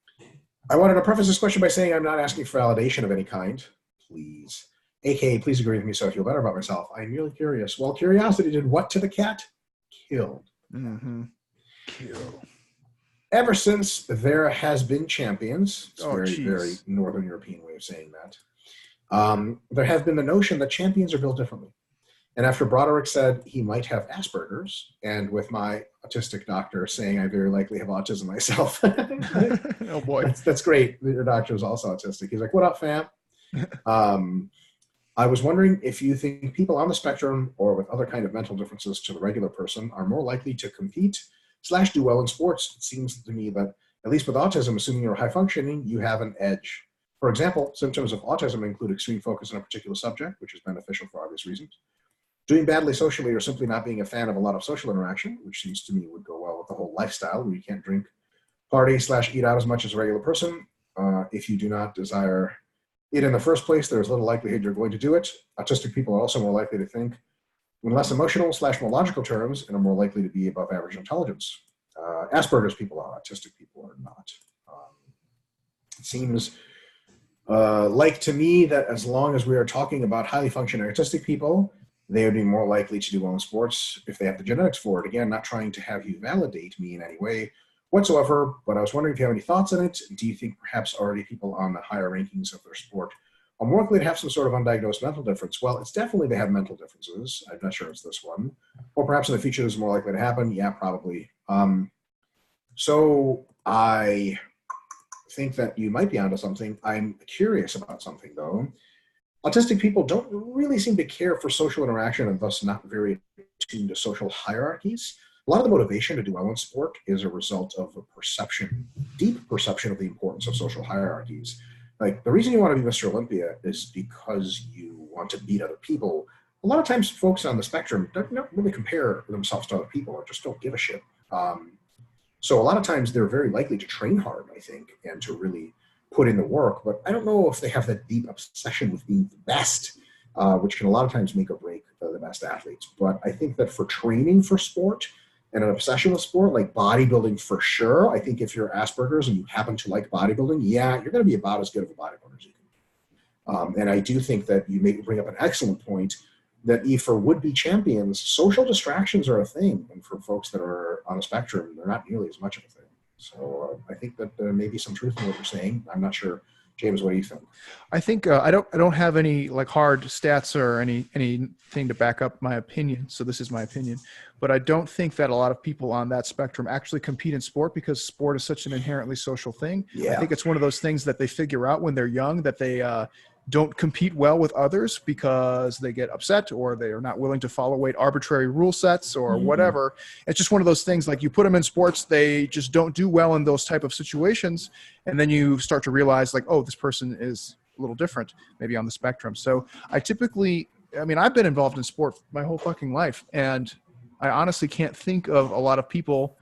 I wanted to preface this question by saying I'm not asking for validation of any kind. Please. AKA, please agree with me so I feel better about myself. I'm really curious. Well, curiosity did what to the cat? Killed. Mm-hmm. Kill. Ever since there has been champions, it's very Northern European way of saying that, there have been the notion that champions are built differently. And after Broderick said he might have Asperger's, and with my autistic doctor saying I very likely have autism myself. Oh, boy. That's great. Your doctor is also autistic. He's like, what up, fam? I was wondering if you think people on the spectrum or with other kind of mental differences to the regular person are more likely to compete / do well in sports. It seems to me that, at least with autism, assuming you're high functioning, you have an edge. For example, symptoms of autism include extreme focus on a particular subject, which is beneficial for obvious reasons. Doing badly socially or simply not being a fan of a lot of social interaction, which seems to me would go well with the whole lifestyle where you can't drink, party / eat out as much as a regular person. If you do not desire it in the first place, there's little likelihood you're going to do it. Autistic people are also more likely to think in less emotional / more logical terms and are more likely to be above average intelligence. Asperger's people are, autistic people are not. It seems like to me that as long as we are talking about highly functioning autistic people, they would be more likely to do well in sports if they have the genetics for it. Again, not trying to have you validate me in any way whatsoever, but I was wondering if you have any thoughts on it. Do you think perhaps already people on the higher rankings of their sport are more likely to have some sort of undiagnosed mental difference? Well, it's definitely they have mental differences. I'm not sure it's this one. Or perhaps in the future this is more likely to happen. Yeah, probably. So I think that you might be onto something. I'm curious about something, though. Autistic people don't really seem to care for social interaction and thus not very attuned to social hierarchies. A lot of the motivation to do well in sport is a result of a perception, deep perception of the importance of social hierarchies. Like, the reason you want to be Mr. Olympia is because you want to beat other people. A lot of times folks on the spectrum don't really compare themselves to other people or just don't give a shit. So a lot of times they're very likely to train hard, I think, and to really put in the work, but I don't know if they have that deep obsession with being the best, which can a lot of times make or break the best athletes. But I think that for training for sport and an obsession with sport, like bodybuilding for sure, I think if you're Asperger's and you happen to like bodybuilding, yeah, you're going to be about as good of a bodybuilder as you can be. And I do think that you may bring up an excellent point that for would-be champions, social distractions are a thing. And for folks that are on the spectrum, they're not nearly as much of a thing. So I think that there may be some truth in what you're saying. I'm not sure. James, what do you think? I think I don't have any like hard stats or anything to back up my opinion. So this is my opinion, but I don't think that a lot of people on that spectrum actually compete in sport because sport is such an inherently social thing. Yeah. I think it's one of those things that they figure out when they're young that they don't compete well with others because they get upset or they are not willing to follow arbitrary rule sets or whatever. It's just one of those things, like you put them in sports, they just don't do well in those type of situations. And then you start to realize like, oh, this person is a little different, maybe on the spectrum. So I've been involved in sport my whole fucking life. And I honestly can't think of a lot of people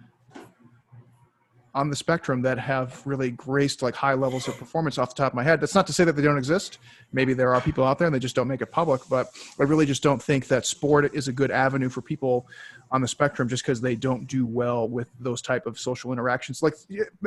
on the spectrum that have really graced like high levels of performance off the top of my head. That's not to say that they don't exist. Maybe there are people out there and they just don't make it public, but I really just don't think that sport is a good avenue for people on the spectrum just because they don't do well with those type of social interactions. Like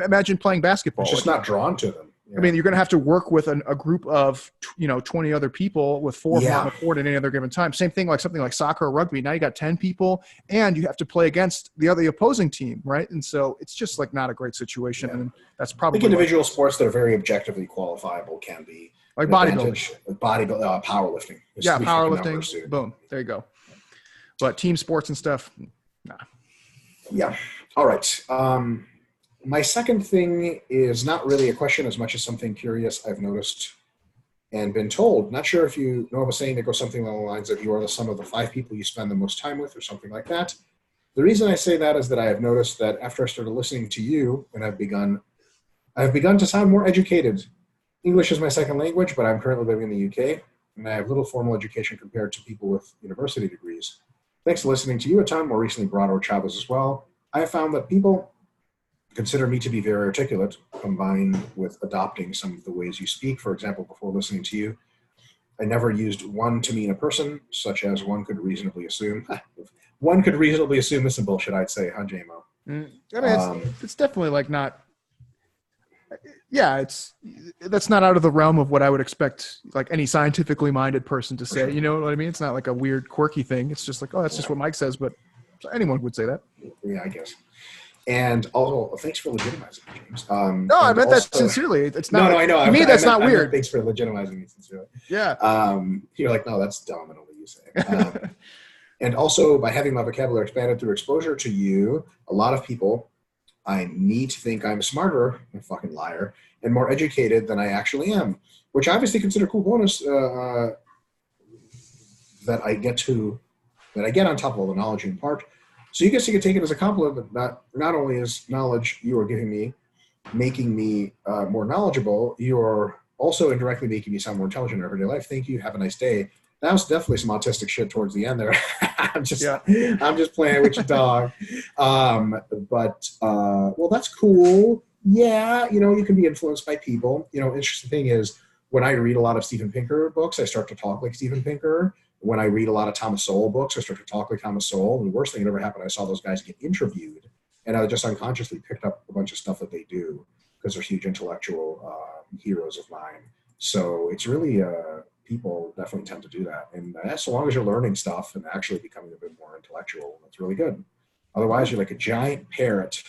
imagine playing basketball. It's just not drawn to them. Yeah. I mean, you're going to have to work with a group of, 20 other people with 4 of them on the court at any other given time. Same thing, like something like soccer or rugby. Now you got 10 people and you have to play against the opposing team. Right. And so it's just like not a great situation. Yeah. And that's probably I think individual sports that are very objectively qualifiable can be like bodybuilding, powerlifting. Yeah. Powerlifting. Boom. There you go. But team sports and stuff. Nah. Yeah. All right. My second thing is not really a question as much as something curious I've noticed and been told. Not sure if you know of a saying that goes something along the lines of you are the sum of the 5 people you spend the most time with or something like that. The reason I say that is that I have noticed that after I started listening to you and I've begun to sound more educated. English is my second language, but I'm currently living in the UK and I have little formal education compared to people with university degrees. Thanks to listening to you a ton, more recently Brado Chavez as well, I have found that people consider me to be very articulate, combined with adopting some of the ways you speak. For example, before listening to you, I never used one to mean a person, such as one could reasonably assume. One could reasonably assume this is bullshit, I'd say, huh, JMO? I mean, it's definitely like not. Yeah, that's not out of the realm of what I would expect like any scientifically minded person to say. You know what I mean? It's not like a weird, quirky thing. It's just like, oh, that's just what Mike says, but anyone would say that. Yeah, I guess. And also, thanks for legitimizing me, James. No, I meant that sincerely. It's not. No, I know. To me, that's not weird. Thanks for legitimizing me sincerely. Yeah. You're like, no, that's dumb, and only you say it. And also, by having my vocabulary expanded through exposure to you, a lot of people, I need to think I'm smarter, I'm a fucking liar, and more educated than I actually am, which I obviously consider a cool bonus that I get on top of all the knowledge you impart. So you guess you can take it as a compliment that not only is knowledge you are giving me, making me more knowledgeable, you're also indirectly making me sound more intelligent in everyday life. Thank you. Have a nice day. That was definitely some autistic shit towards the end there. I'm just playing with your dog. Well, that's cool. Yeah, you can be influenced by people. Interesting thing is when I read a lot of Steven Pinker books, I start to talk like Steven Pinker. When I read a lot of Thomas Sowell books, I start to talk like Thomas Sowell. And the worst thing that ever happened, I saw those guys get interviewed, and I just unconsciously picked up a bunch of stuff that they do because they're huge intellectual heroes of mine. So it's really, people definitely tend to do that. And so long as you're learning stuff and actually becoming a bit more intellectual, that's really good. Otherwise, you're like a giant parrot.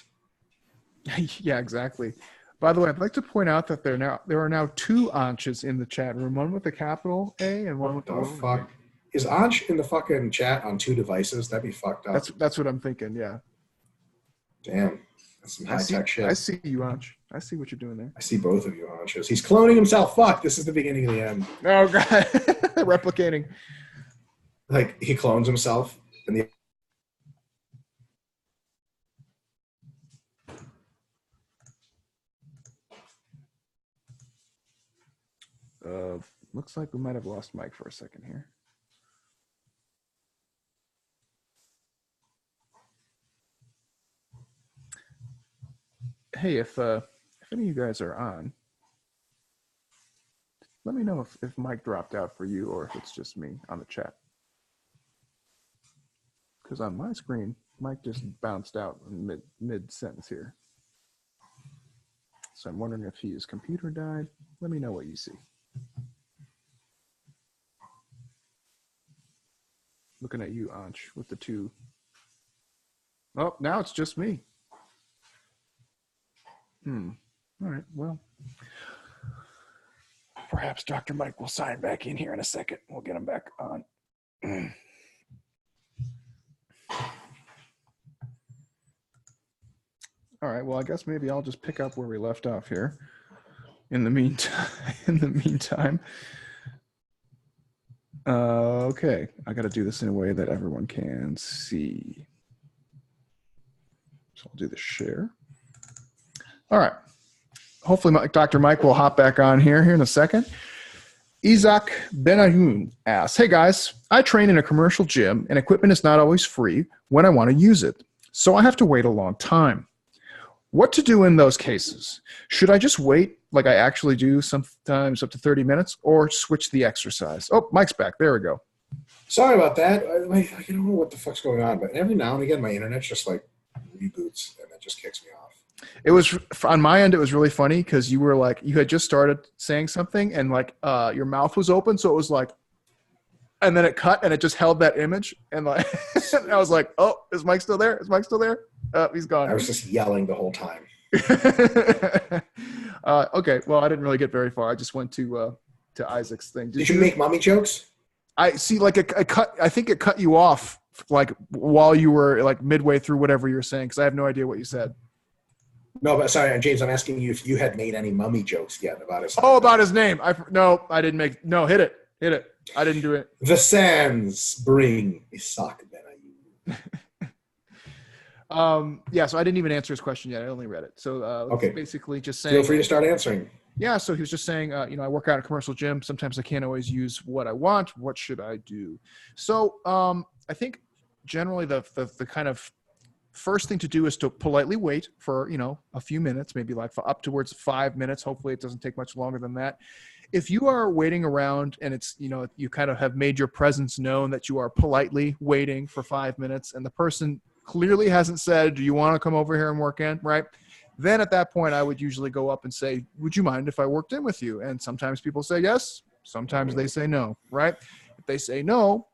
Yeah, exactly. By the way, I'd like to point out that there are now 2 Anches in the chat room, one with the capital A and one with the little fuck. Is Anch in the fucking chat on 2 devices? That'd be fucked up. That's what I'm thinking, yeah. Damn. That's some high-tech shit. I see you, Anch. I see what you're doing there. I see both of you, Anchos. He's cloning himself. Fuck, this is the beginning of the end. Oh, God. Replicating. Like, he clones himself, and the Looks like we might have lost Mike for a second here. Hey, if any of you guys are on, let me know if Mike dropped out for you or if it's just me on the chat. Because on my screen, Mike just bounced out in mid sentence here. So I'm wondering if his computer died. Let me know what you see. Looking at you, Anch, with the two. Oh, now it's just me. All right, well, perhaps Dr. Mike will sign back in here in a second. We'll get him back on. All right, well, I guess maybe I'll just pick up where we left off here. In the meantime, okay, I got to do this in a way that everyone can see. So I'll do the share. All right. Hopefully Dr. Mike will hop back on here in a second. Isaac Benayoun asks, hey guys, I train in a commercial gym and equipment is not always free when I want to use it. So I have to wait a long time. What to do in those cases? Should I just wait like I actually do sometimes up to 30 minutes or switch the exercise? Oh, Mike's back. There we go. Sorry about that. I don't know what the fuck's going on, but every now and again, my internet's just like reboots and it just kicks me off. It was on my end. It was really funny because you were like, you had just started saying something and like your mouth was open. So it was like, and then it cut and it just held that image. And like, I was like, oh, is Mike still there? Is Mike still there? He's gone. I was just yelling the whole time. Okay. Well, I didn't really get very far. I just went to Isaac's thing. Did you make mommy jokes? I see like a cut. I think it cut you off like while you were like midway through whatever you were saying. Cause I have no idea what you said. No, but sorry, James, I'm asking you if you had made any mummy jokes yet about his name. Oh, about his name. No, I didn't make. No, hit it. I didn't do it. The sands bring Isaac Benayoun. Yeah, so I didn't even answer his question yet. I only read it. So okay. Basically just saying. Feel free to start answering. Yeah, so he was just saying, I work out at a commercial gym. Sometimes I can't always use what I want. What should I do? So I think generally the kind of first thing to do is to politely wait for, a few minutes, maybe like for up towards 5 minutes. Hopefully it doesn't take much longer than that. If you are waiting around and it's, you kind of have made your presence known that you are politely waiting for 5 minutes and the person clearly hasn't said, do you want to come over here and work in, right? Then at that point, I would usually go up and say, would you mind if I worked in with you? And sometimes people say yes. Sometimes they say no, right? If they say no,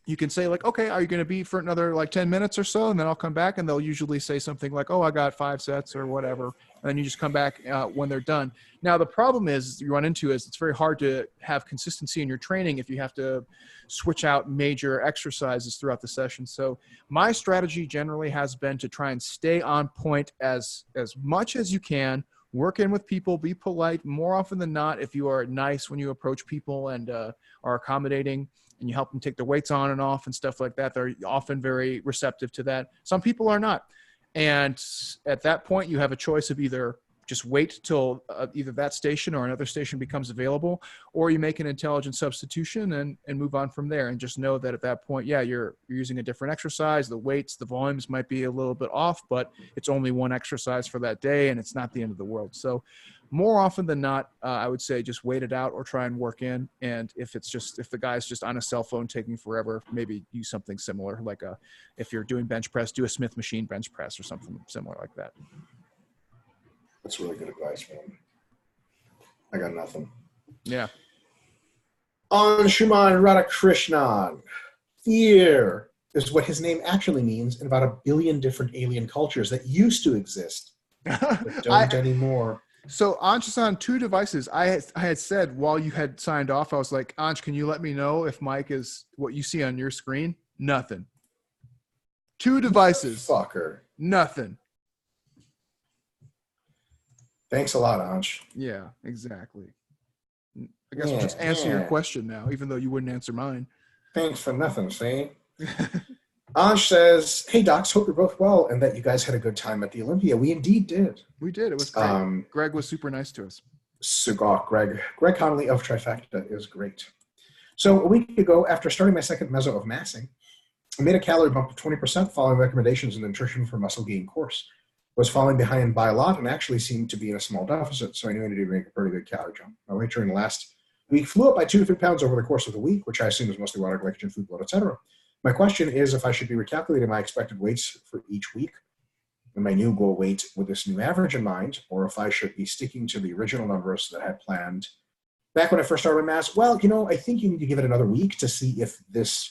you can say like, okay, are you going to be for another like 10 minutes or so? And then I'll come back and they'll usually say something like, oh, I got 5 sets or whatever. And then you just come back when they're done. Now, the problem is you run into is it's very hard to have consistency in your training if you have to switch out major exercises throughout the session. So my strategy generally has been to try and stay on point as much as you can, work in with people, be polite. More often than not, if you are nice when you approach people and are accommodating, and you help them take their weights on and off and stuff like that, they're often very receptive to that. Some people are not. And at that point, you have a choice of either just wait till either that station or another station becomes available, or you make an intelligent substitution and move on from there. And just know that at that point, yeah, you're using a different exercise. The weights, the volumes might be a little bit off, but it's only one exercise for that day and it's not the end of the world. So more often than not, I would say just wait it out or try and work in. And if the guy's just on a cell phone taking forever, maybe use something similar. Like if you're doing bench press, do a Smith machine bench press or something similar like that. That's really good advice, man. I got nothing. Yeah. Anshuman Radhakrishnan. Fear is what his name actually means in about 1 billion different alien cultures that used to exist, but don't anymore. So Ansh is on 2 devices. I had said while you had signed off, I was like, Ansh, can you let me know if Mike is what you see on your screen? Nothing. 2 devices. Fucker. Nothing. Thanks a lot, Ansh. Yeah, exactly. I guess we'll just answer your question now, even though you wouldn't answer mine. Thanks for nothing, see? Ansh says, hey, docs, hope you're both well and that you guys had a good time at the Olympia. We indeed did. We did. It was great. Greg was super nice to us. Greg Connolly of Trifecta is great. So a week ago, after starting my second meso of massing, I made a calorie bump of 20% following recommendations in the Nutrition for Muscle Gain course. Was falling behind by a lot and actually seemed to be in a small deficit, so I knew I needed to make a pretty good calorie jump. My weight during the last week flew up by 2 to 3 pounds over the course of the week, which I assume is mostly water, glycogen, food, blood, etc. My question is if I should be recalculating my expected weights for each week and my new goal weight with this new average in mind, or if I should be sticking to the original numbers that I had planned back when I first started my mass. Well, I think you need to give it another week to see if this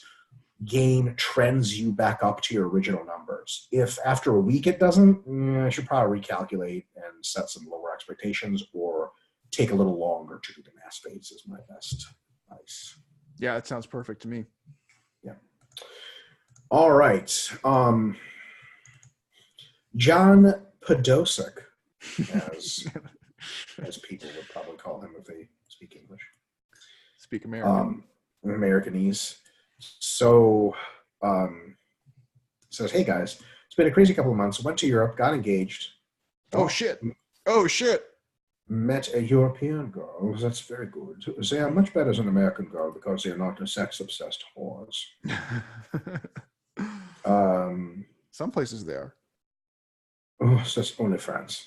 gain trends you back up to your original numbers. If after a week it doesn't, I should probably recalculate and set some lower expectations or take a little longer to do the mass phase is my best advice. Yeah, it sounds perfect to me. Yeah. All right. John Podosic, as people would probably call him if they speak English. Speak American. Americanese. So, says, hey guys, it's been a crazy couple of months. Went to Europe, got engaged. Oh shit. Met a European girl. That's very good. They are much better than an American girl because they are not a sex-obsessed whores. Some places they are. Oh, so that's only France.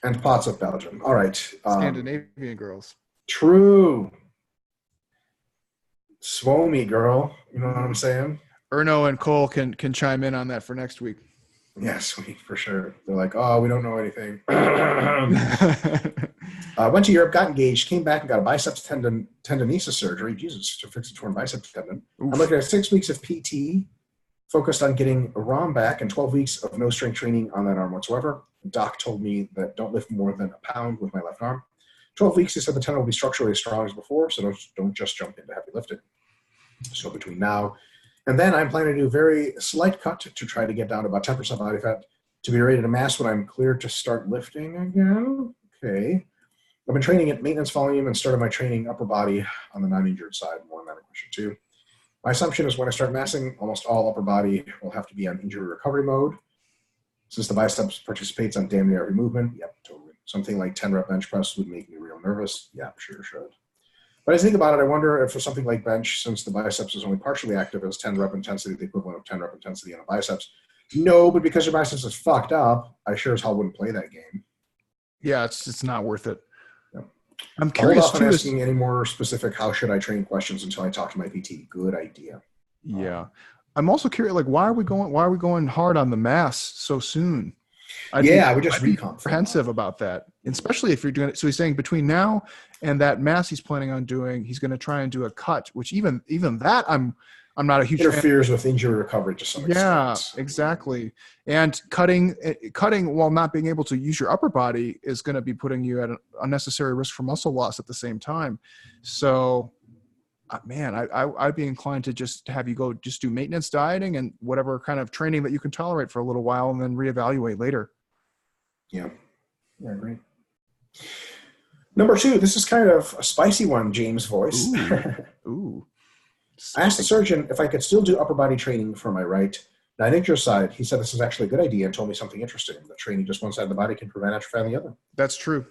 And parts of Belgium. All right. Scandinavian girls. True. Swomy girl. You know what I'm saying? Erno and Cole can chime in on that for next week. Yes, for sure. They're like, oh, we don't know anything. Went to Europe, got engaged, came back and got a biceps tendinosis surgery. Jesus, to fix a torn biceps tendon. Oof. I'm looking at 6 weeks of PT, focused on getting a ROM back and 12 weeks of no strength training on that arm whatsoever. The doc told me that don't lift more than a pound with my left arm. 12 weeks, he said the tendon will be structurally as strong as before, so don't just jump into heavy lifting. So between now and then, I'm planning to do a very slight cut to try to get down to about 10% body fat to be ready to mass when I'm cleared to start lifting again. Okay. I've been training at maintenance volume and started my training upper body on the non-injured side. More on that in question too. My assumption is when I start massing, almost all upper body will have to be on injury recovery mode. Since the biceps participates on damn near every movement, yep, totally. Something like 10 rep bench press would make me real nervous. Yeah, sure should. But as I think about it, I wonder if for something like bench, since the biceps is only partially active, is 10 rep intensity the equivalent of 10 rep intensity on a biceps? No, but because your biceps is fucked up, I sure as hell wouldn't play that game. Yeah, it's not worth it. Yep. I'm curious Hold off on asking any more specific how should I train questions until I talk to my PT. Good idea. Yeah. I'm also curious, like, why are we going hard on the mass so soon? I would just be comprehensive about that, especially if you're doing it. So he's saying between now and that mass he's planning on doing, he's going to try and do a cut, which even that I'm not a huge interferes with injury recovery to some extent. Yeah, exactly. And cutting while not being able to use your upper body is going to be putting you at an unnecessary risk for muscle loss at the same time. So, man, I'd be inclined to just have you go just do maintenance dieting and whatever kind of training that you can tolerate for a little while and then reevaluate later. Yeah, great. Number 2, this is kind of a spicy one, James' voice. Ooh. I asked the surgeon if I could still do upper body training for my right 9-incher side. He said this is actually a good idea and told me something interesting, that training just one side of the body can prevent atrophy on the other. That's true.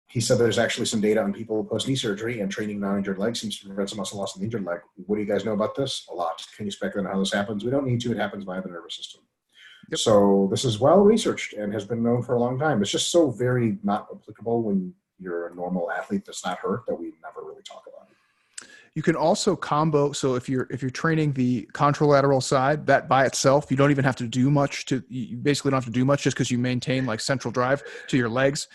He said there's actually some data on people post-knee surgery and training non-injured legs seems to prevent some muscle loss in the injured leg. What do you guys know about this? A lot. Can you speculate on how this happens? We don't need to. It happens via the nervous system. Yep. So this is well-researched and has been known for a long time. It's just so very not applicable when you're a normal athlete that's not hurt that we never really talk about it. You can also combo. So if you're training the contralateral side, that by itself, you don't even have to do much you basically don't have to do much just because you maintain like central drive to your legs.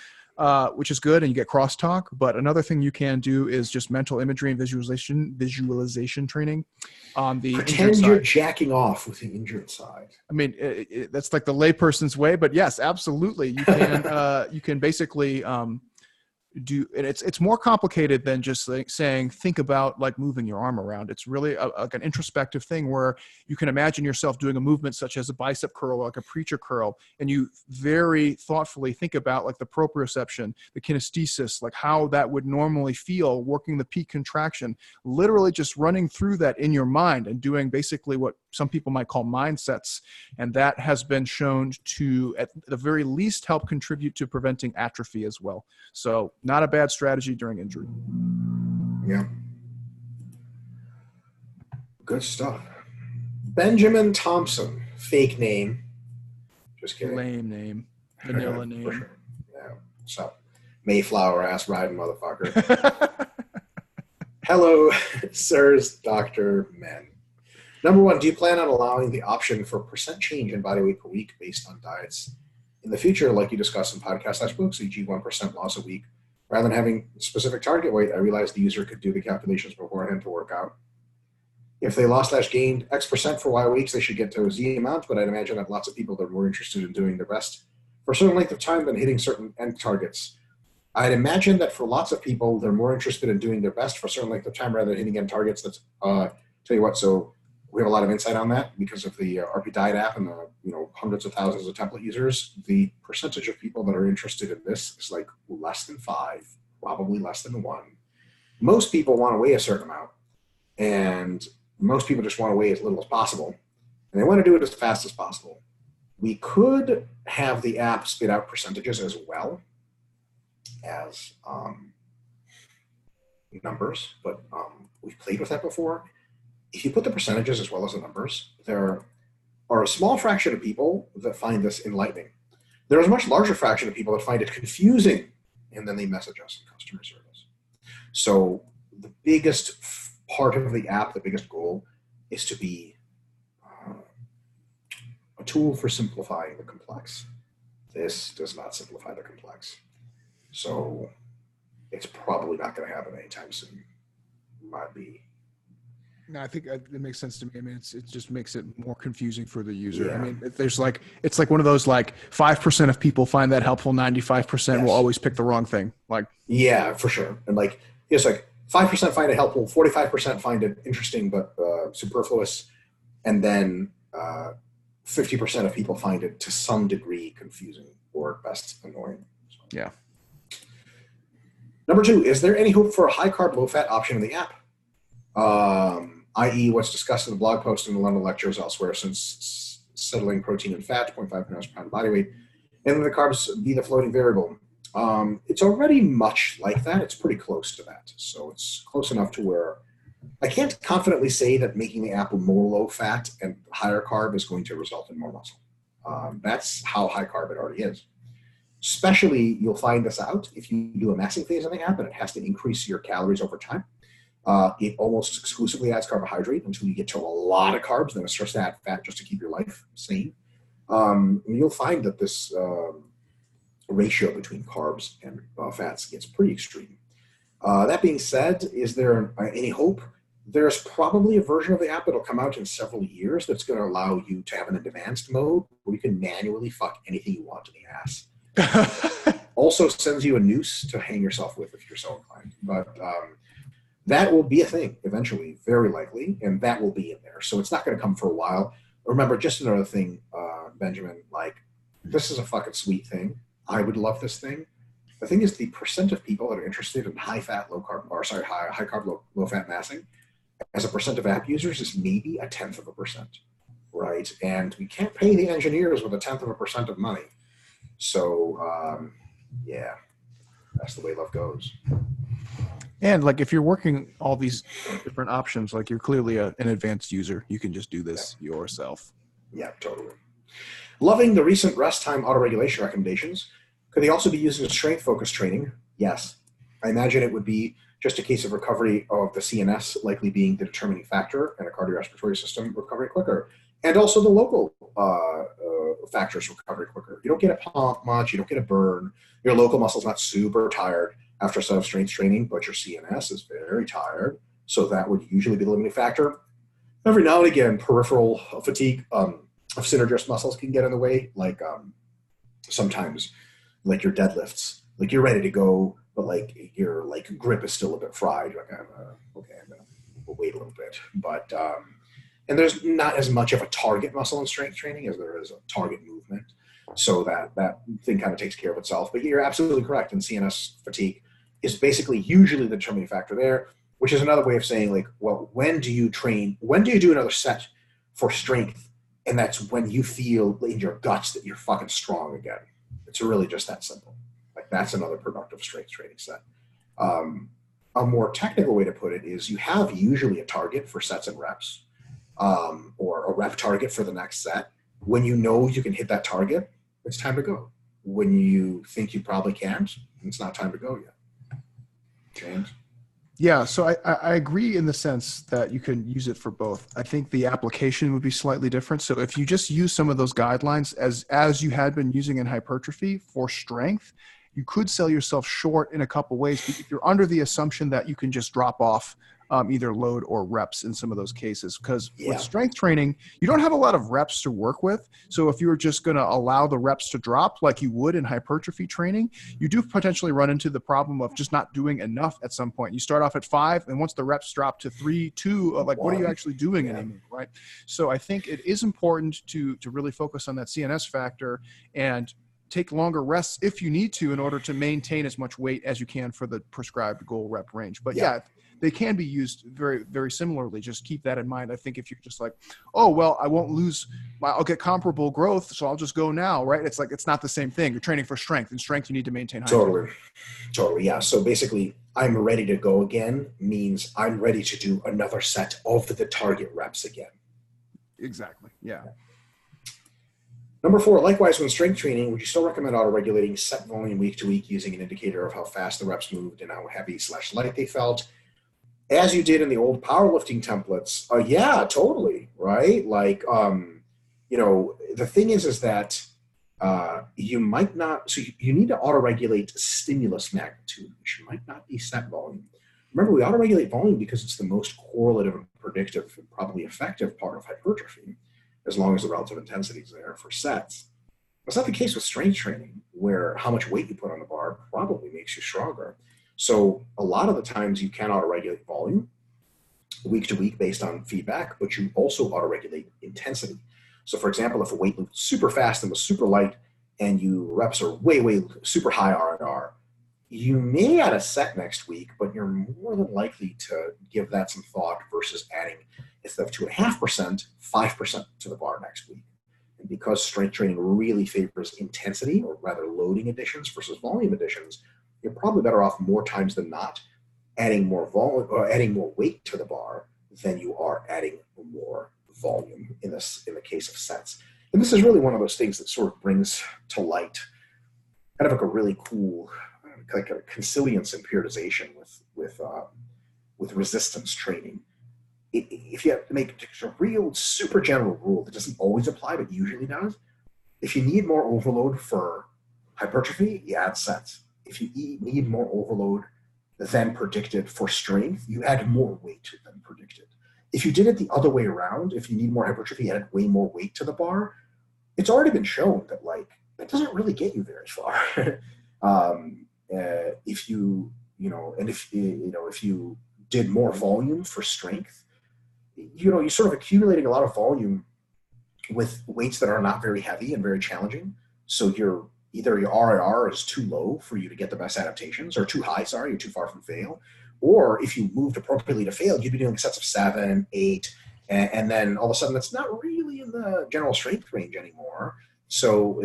Which is good, and you get crosstalk. But another thing you can do is just mental imagery and visualization training on the pretend you're jacking off with the injured side. I mean, that's like the layperson's way, but yes, absolutely. You can you can basically and it's more complicated than just like saying, think about like moving your arm around. It's really like an introspective thing where you can imagine yourself doing a movement such as a bicep curl or like a preacher curl, and you very thoughtfully think about like the proprioception, the kinesthesis, like how that would normally feel working the peak contraction, literally just running through that in your mind and doing basically what some people might call mindsets. And that has been shown to, at the very least, help contribute to preventing atrophy as well. So not a bad strategy during injury. Yeah. Good stuff. Benjamin Thompson, fake name. Just kidding. Lame name. Vanilla name. For sure. Yeah. So, Mayflower ass riding motherfucker. Hello, sirs, Dr. Men. Number one, do you plan on allowing the option for percent change in body weight per week based on diets in the future, like you discussed in podcast/books, e.g. 1% loss a week? Rather than having specific target weight, I realized the user could do the calculations beforehand to work out. If they lost/gained X percent for Y weeks, they should get to Z amount, but I'd imagine that lots of people are more interested in doing their best for a certain length of time than hitting certain end targets. I'd imagine that for lots of people, they're more interested in doing their best for a certain length of time rather than hitting end targets. That's, tell you what, so we have a lot of insight on that because of the RP Diet app and the hundreds of thousands of template users. The percentage of people that are interested in this is like less than 5, probably less than 1. Most people want to weigh a certain amount, and most people just want to weigh as little as possible, and they want to do it as fast as possible. We could have the app spit out percentages as well as numbers, but we've played with that before. If you put the percentages as well as the numbers, there are a small fraction of people that find this enlightening. There is a much larger fraction of people that find it confusing, and then they message us in customer service. So the biggest part of the app, the biggest goal, is to be a tool for simplifying the complex. This does not simplify the complex. So it's probably not going to happen anytime soon. Might be. No, I think it makes sense to me. I mean, it just makes it more confusing for the user. Yeah. I mean, there's like, it's like one of those, like 5% of people find that helpful, 95% will always pick the wrong thing. Like, yeah, for sure. And like, it's like 5% find it helpful, 45% find it interesting but superfluous, and then 50% of people find it to some degree confusing or at best annoying. So. Yeah. Number 2, is there any hope for a high carb, low fat option in the app? I.e. what's discussed in the blog post and the London lectures elsewhere, since settling protein and fat, 0.5 grams per pound of body weight, and then the carbs be the floating variable. It's already much like that. It's pretty close to that. So it's close enough to where I can't confidently say that making the app more low fat and higher carb is going to result in more muscle. That's how high carb it already is. Especially, you'll find this out if you do a massing phase in the app and it has to increase your calories over time. It almost exclusively adds carbohydrate until you get to a lot of carbs, then it starts to add fat just to keep your life sane. You'll find that this ratio between carbs and fats gets pretty extreme. That being said, is there any hope? There's probably a version of the app that'll come out in several years that's going to allow you to have an advanced mode where you can manually fuck anything you want in the ass. Also sends you a noose to hang yourself with if you're so inclined. But that will be a thing eventually, very likely, and that will be in there. So it's not going to come for a while. Remember, just another thing, Benjamin, like, this is a fucking sweet thing. I would love this thing. The thing is, the percent of people that are interested in high carb, low fat massing as a percent of app users is maybe 0.1%, right? And we can't pay the engineers with 0.1% of money. So, yeah, that's the way love goes. And like, if you're working all these different options, like you're clearly an advanced user, you can just do this yourself. Yeah, totally. Loving the recent rest time autoregulation recommendations. Could they also be used in strength-focused training? Yes. I imagine it would be just a case of recovery of the CNS likely being the determining factor and a cardiorespiratory system recovering quicker. And also the local factors recovering quicker. You don't get a pump much, you don't get a burn. Your local muscle's not super tired after a set of strength training, but your CNS is very tired. So that would usually be the limiting factor. Every now and again, peripheral fatigue of synergist muscles can get in the way, like sometimes like your deadlifts. Like you're ready to go, but like your like grip is still a bit fried. You're like, okay, I'm gonna wait a little bit. But and there's not as much of a target muscle in strength training as there is a target movement. So that thing kind of takes care of itself. But you're absolutely correct. And CNS fatigue is basically usually the determining factor there, which is another way of saying like, well, when do you train? When do you do another set for strength? And that's when you feel in your guts that you're fucking strong again. It's really just that simple. Like that's another productive strength training set. A more technical way to put it is you have usually a target for sets and reps, or a rep target for the next set. When you know you can hit that target, it's time to go. When you think you probably can't, it's not time to go yet. James? Yeah, so I agree in the sense that you can use it for both. I think the application would be slightly different. So if you just use some of those guidelines as you had been using in hypertrophy for strength, you could sell yourself short in a couple ways if you're under the assumption that you can just drop off either load or reps in some of those cases. Because with strength training, you don't have a lot of reps to work with. So if you were just going to allow the reps to drop like you would in hypertrophy training, you do potentially run into the problem of just not doing enough at some point. You start off at 5, and once the reps drop to 3, 2, like what are you actually doing anymore, right? So I think it is important to really focus on that CNS factor and take longer rests if you need to in order to maintain as much weight as you can for the prescribed goal rep range. But yeah, they can be used very, very similarly. Just keep that in mind. I think if you're just like, oh, well, I won't lose, I'll get comparable growth, so I'll just go now, right? It's like, it's not the same thing. You're training for strength, and strength you need to maintain high. Totally. Yeah. So basically, I'm ready to go again means I'm ready to do another set of the target reps again. Exactly. Yeah. Number 4, likewise, when strength training, would you still recommend auto-regulating set volume week to week using an indicator of how fast the reps moved and how heavy/light they felt, as you did in the old powerlifting templates? Yeah, totally, right? Like, the thing is that you might not, so you need to auto-regulate stimulus magnitude, which might not be set volume. Remember, we auto-regulate volume because it's the most correlative and predictive and probably effective part of hypertrophy, as long as the relative intensity is there for sets. That's not the case with strength training, where how much weight you put on the bar probably makes you stronger. So a lot of the times you can auto-regulate volume week to week based on feedback, but you also auto-regulate intensity. So for example, if a weight moved super fast and was super light and you reps are way super high R&R, you may add a set next week, but you're more than likely to give that some thought versus adding, instead of 2.5%, 5% to the bar next week. And because strength training really favors intensity, or rather loading additions versus volume additions, you're probably better off more times than not adding more volume or adding more weight to the bar than you are adding more volume in the case of sets. And this is really one of those things that sort of brings to light kind of like a really cool, like a consilience and periodization with resistance training. If you have to make a real super general rule that doesn't always apply but usually does, if you need more overload for hypertrophy, you add sets. If you need more overload than predicted for strength, you add more weight than predicted. If you did it the other way around, if you need more hypertrophy, you add way more weight to the bar, it's already been shown that like that doesn't really get you very far. If you did more volume for strength, you're sort of accumulating a lot of volume with weights that are not very heavy and very challenging. So either your RIR is too low for you to get the best adaptations, or too high, you're too far from fail. Or if you moved appropriately to fail, you'd be doing sets of 7, 8, and then all of a sudden that's not really in the general strength range anymore. So,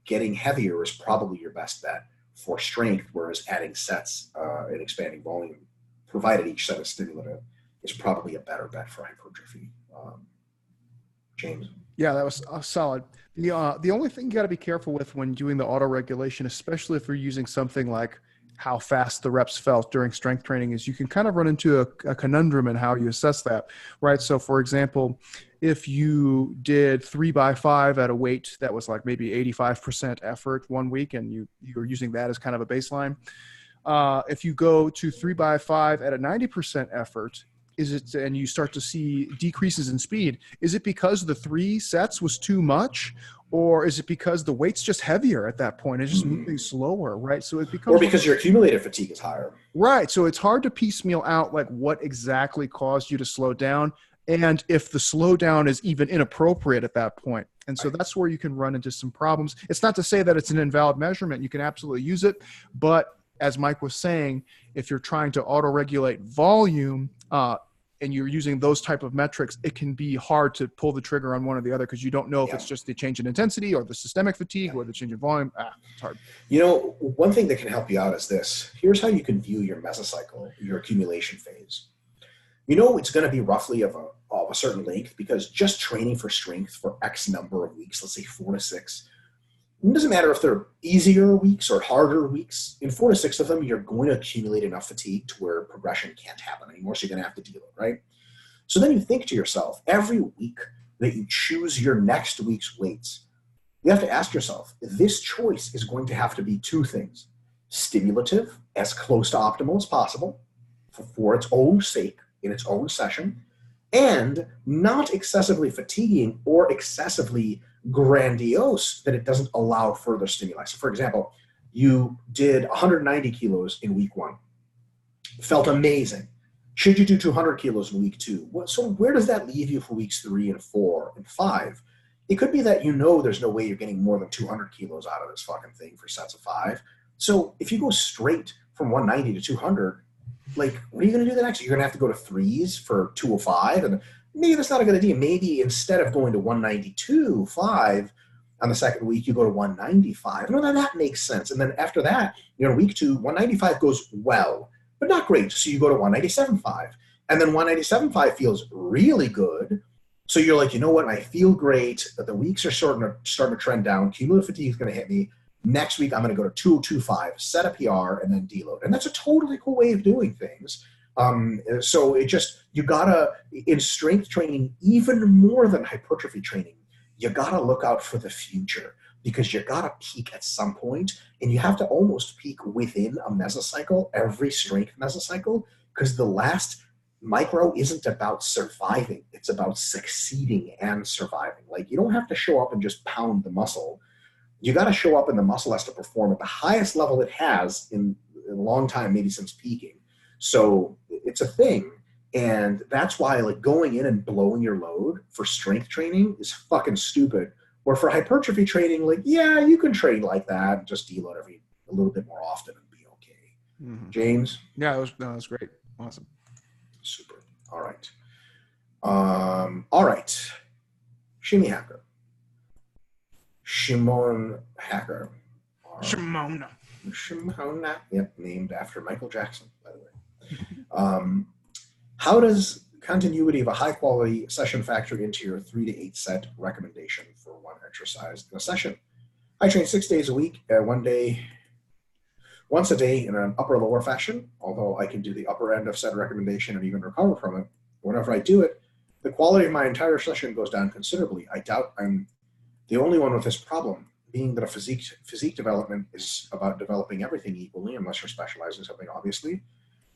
getting heavier is probably your best bet for strength, whereas adding sets and expanding volume, provided each set is stimulative, is probably a better bet for hypertrophy. James? Yeah, that was solid. The only thing you got to be careful with when doing the auto regulation, especially if you're using something like how fast the reps felt during strength training, is you can kind of run into a conundrum in how you assess that, right? So for example, if you did 3x5 at a weight that was like maybe 85% effort one week, and you were using that as kind of a baseline, if you go to 3x5 at a 90% effort, Is it, and you start to see decreases in speed, is it because the 3 sets was too much? Or is it because the weight's just heavier at that point? It's just moving slower, right? So it becomes, or because your accumulated fatigue is higher. right. So it's hard to piecemeal out like what exactly caused you to slow down, and if the slowdown is even inappropriate at that point. And so that's where you can run into some problems. It's not to say that it's an invalid measurement. You can absolutely use it. But as Mike was saying, if you're trying to auto-regulate volume, and you're using those type of metrics, it can be hard to pull the trigger on one or the other because you don't know if it's just the change in intensity or the systemic fatigue or the change in volume. It's hard. You know, one thing that can help you out is this. Here's how you can view your mesocycle, your accumulation phase. You know it's going to be roughly of a certain length because just training for strength for X number of weeks, let's say 4 to 6, it doesn't matter if they're easier weeks or harder weeks. In 4 to 6 of them, you're going to accumulate enough fatigue to where progression can't happen anymore, so you're going to have to deal with it, right? So then you think to yourself, every week that you choose your next week's weights, you have to ask yourself, this choice is going to have to be 2 things. Stimulative, as close to optimal as possible, for its own sake, in its own session, and not excessively fatiguing or excessively grandiose that it doesn't allow further stimuli. So for example, you did 190 kilos in week 1, felt amazing. Should you do 200 kilos in week 2? So where does that leave you for weeks 3 and 4 and 5? It could be that you know there's no way you're getting more than 200 kilos out of this fucking thing for sets of 5. So if you go straight from 190 to 200, like, what are you going to do the next? You're going to have to go to 3s for 205, and maybe that's not a good idea. Maybe instead of going to 192.5 on the second week, you go to 195. No, that makes sense. And then after that, week 2, 195 goes well, but not great. So you go to 197.5, and then 197.5 feels really good. So you're like, you know what? I feel great. The weeks are starting to trend down. Cumulative fatigue is going to hit me. Next week, I'm going to go to 202.5, set a PR, and then deload. And that's a totally cool way of doing things. So you gotta, in strength training, even more than hypertrophy training, you gotta look out for the future because you gotta peak at some point, and you have to almost peak within a mesocycle, every strength mesocycle, because the last micro isn't about surviving. It's about succeeding and surviving. Like, you don't have to show up and just pound the muscle. You got to show up and the muscle has to perform at the highest level it has in a long time, maybe since peaking. So it's a thing. And that's why, like, going in and blowing your load for strength training is fucking stupid. Or for hypertrophy training, like, yeah, you can train like that, just deload a little bit more often and be okay. Mm-hmm. James? Yeah, that was great. Awesome. Super. All right. All right. Shimmy Hacker. Shimon Hacker. Shimona. Yep, named after Michael Jackson, by the way. How does continuity of a high-quality session factor into your 3 to 8 set recommendation for one exercise in a session? I train 6 days a week, once a day in an upper-lower fashion, although I can do the upper end of set recommendation and even recover from it. Whenever I do it, the quality of my entire session goes down considerably. I doubt I'm the only one with this problem, being that a physique development is about developing everything equally, unless you're specializing in something, obviously.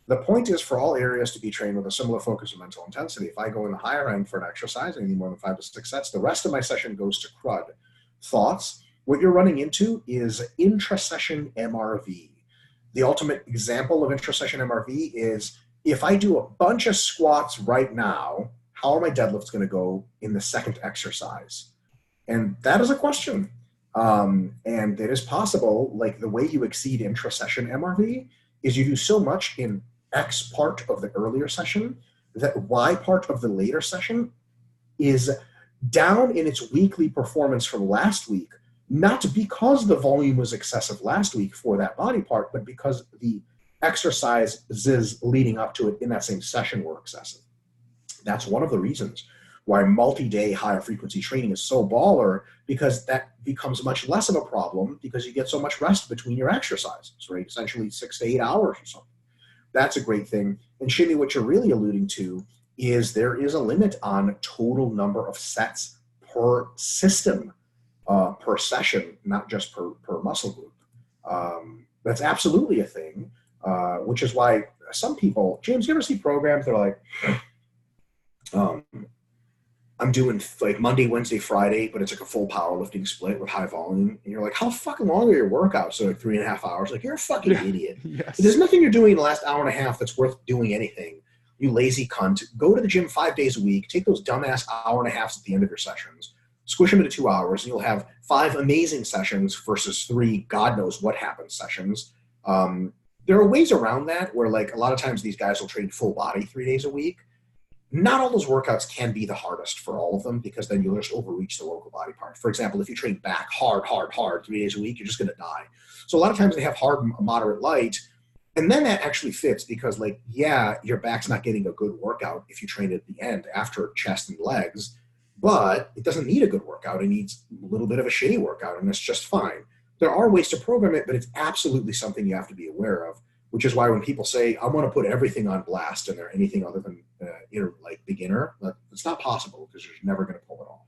The point is for all areas to be trained with a similar focus of mental intensity. If I go in the higher end for an exercise, I need more than 5 to 6 sets, the rest of my session goes to crud. Thoughts? What you're running into is intra-session MRV. The ultimate example of intra-session MRV is, if I do a bunch of squats right now, how are my deadlifts going to go in the second exercise? And that is a question. And it is possible, like, the way you exceed intra-session MRV is you do so much in X part of the earlier session that Y part of the later session is down in its weekly performance from last week, not because the volume was excessive last week for that body part, but because the exercises leading up to it in that same session were excessive. That's one of the reasons why multi-day higher frequency training is so baller, because that becomes much less of a problem because you get so much rest between your exercises, right? Essentially 6 to 8 hours or something. That's a great thing. And Shimmy, what you're really alluding to is there is a limit on total number of sets per system, per session, not just per muscle group. That's absolutely a thing, which is why some people, James, you ever see programs that are like, Um, I'm doing like Monday, Wednesday, Friday, but it's like a full powerlifting split with high volume. And you're like, how fucking long are your workouts? So like 3.5 hours. Like, you're a fucking Yeah. idiot. Yes. There's nothing you're doing in the last hour and a half that's worth doing anything. You lazy cunt. Go to the gym 5 days a week. Take those dumbass hour and a halves at the end of your sessions. Squish them into 2 hours, and you'll have 5 amazing sessions versus 3 God knows what happens sessions. There are ways around that where, like, a lot of times these guys will train full body 3 days a week. Not all those workouts can be the hardest for all of them, because then you'll just overreach the local body part. For example, if you train back hard 3 days a week, you're just going to die. So a lot of times they have hard, moderate, light, and then that actually fits because, like, yeah, your back's not getting a good workout if you train at the end after chest and legs, but it doesn't need a good workout. It needs a little bit of a shitty workout, and that's just fine. There are ways to program it, but it's absolutely something you have to be aware of, which is why when people say, I want to put everything on blast and they're anything other than like beginner, it's not possible because you're never going to pull it off.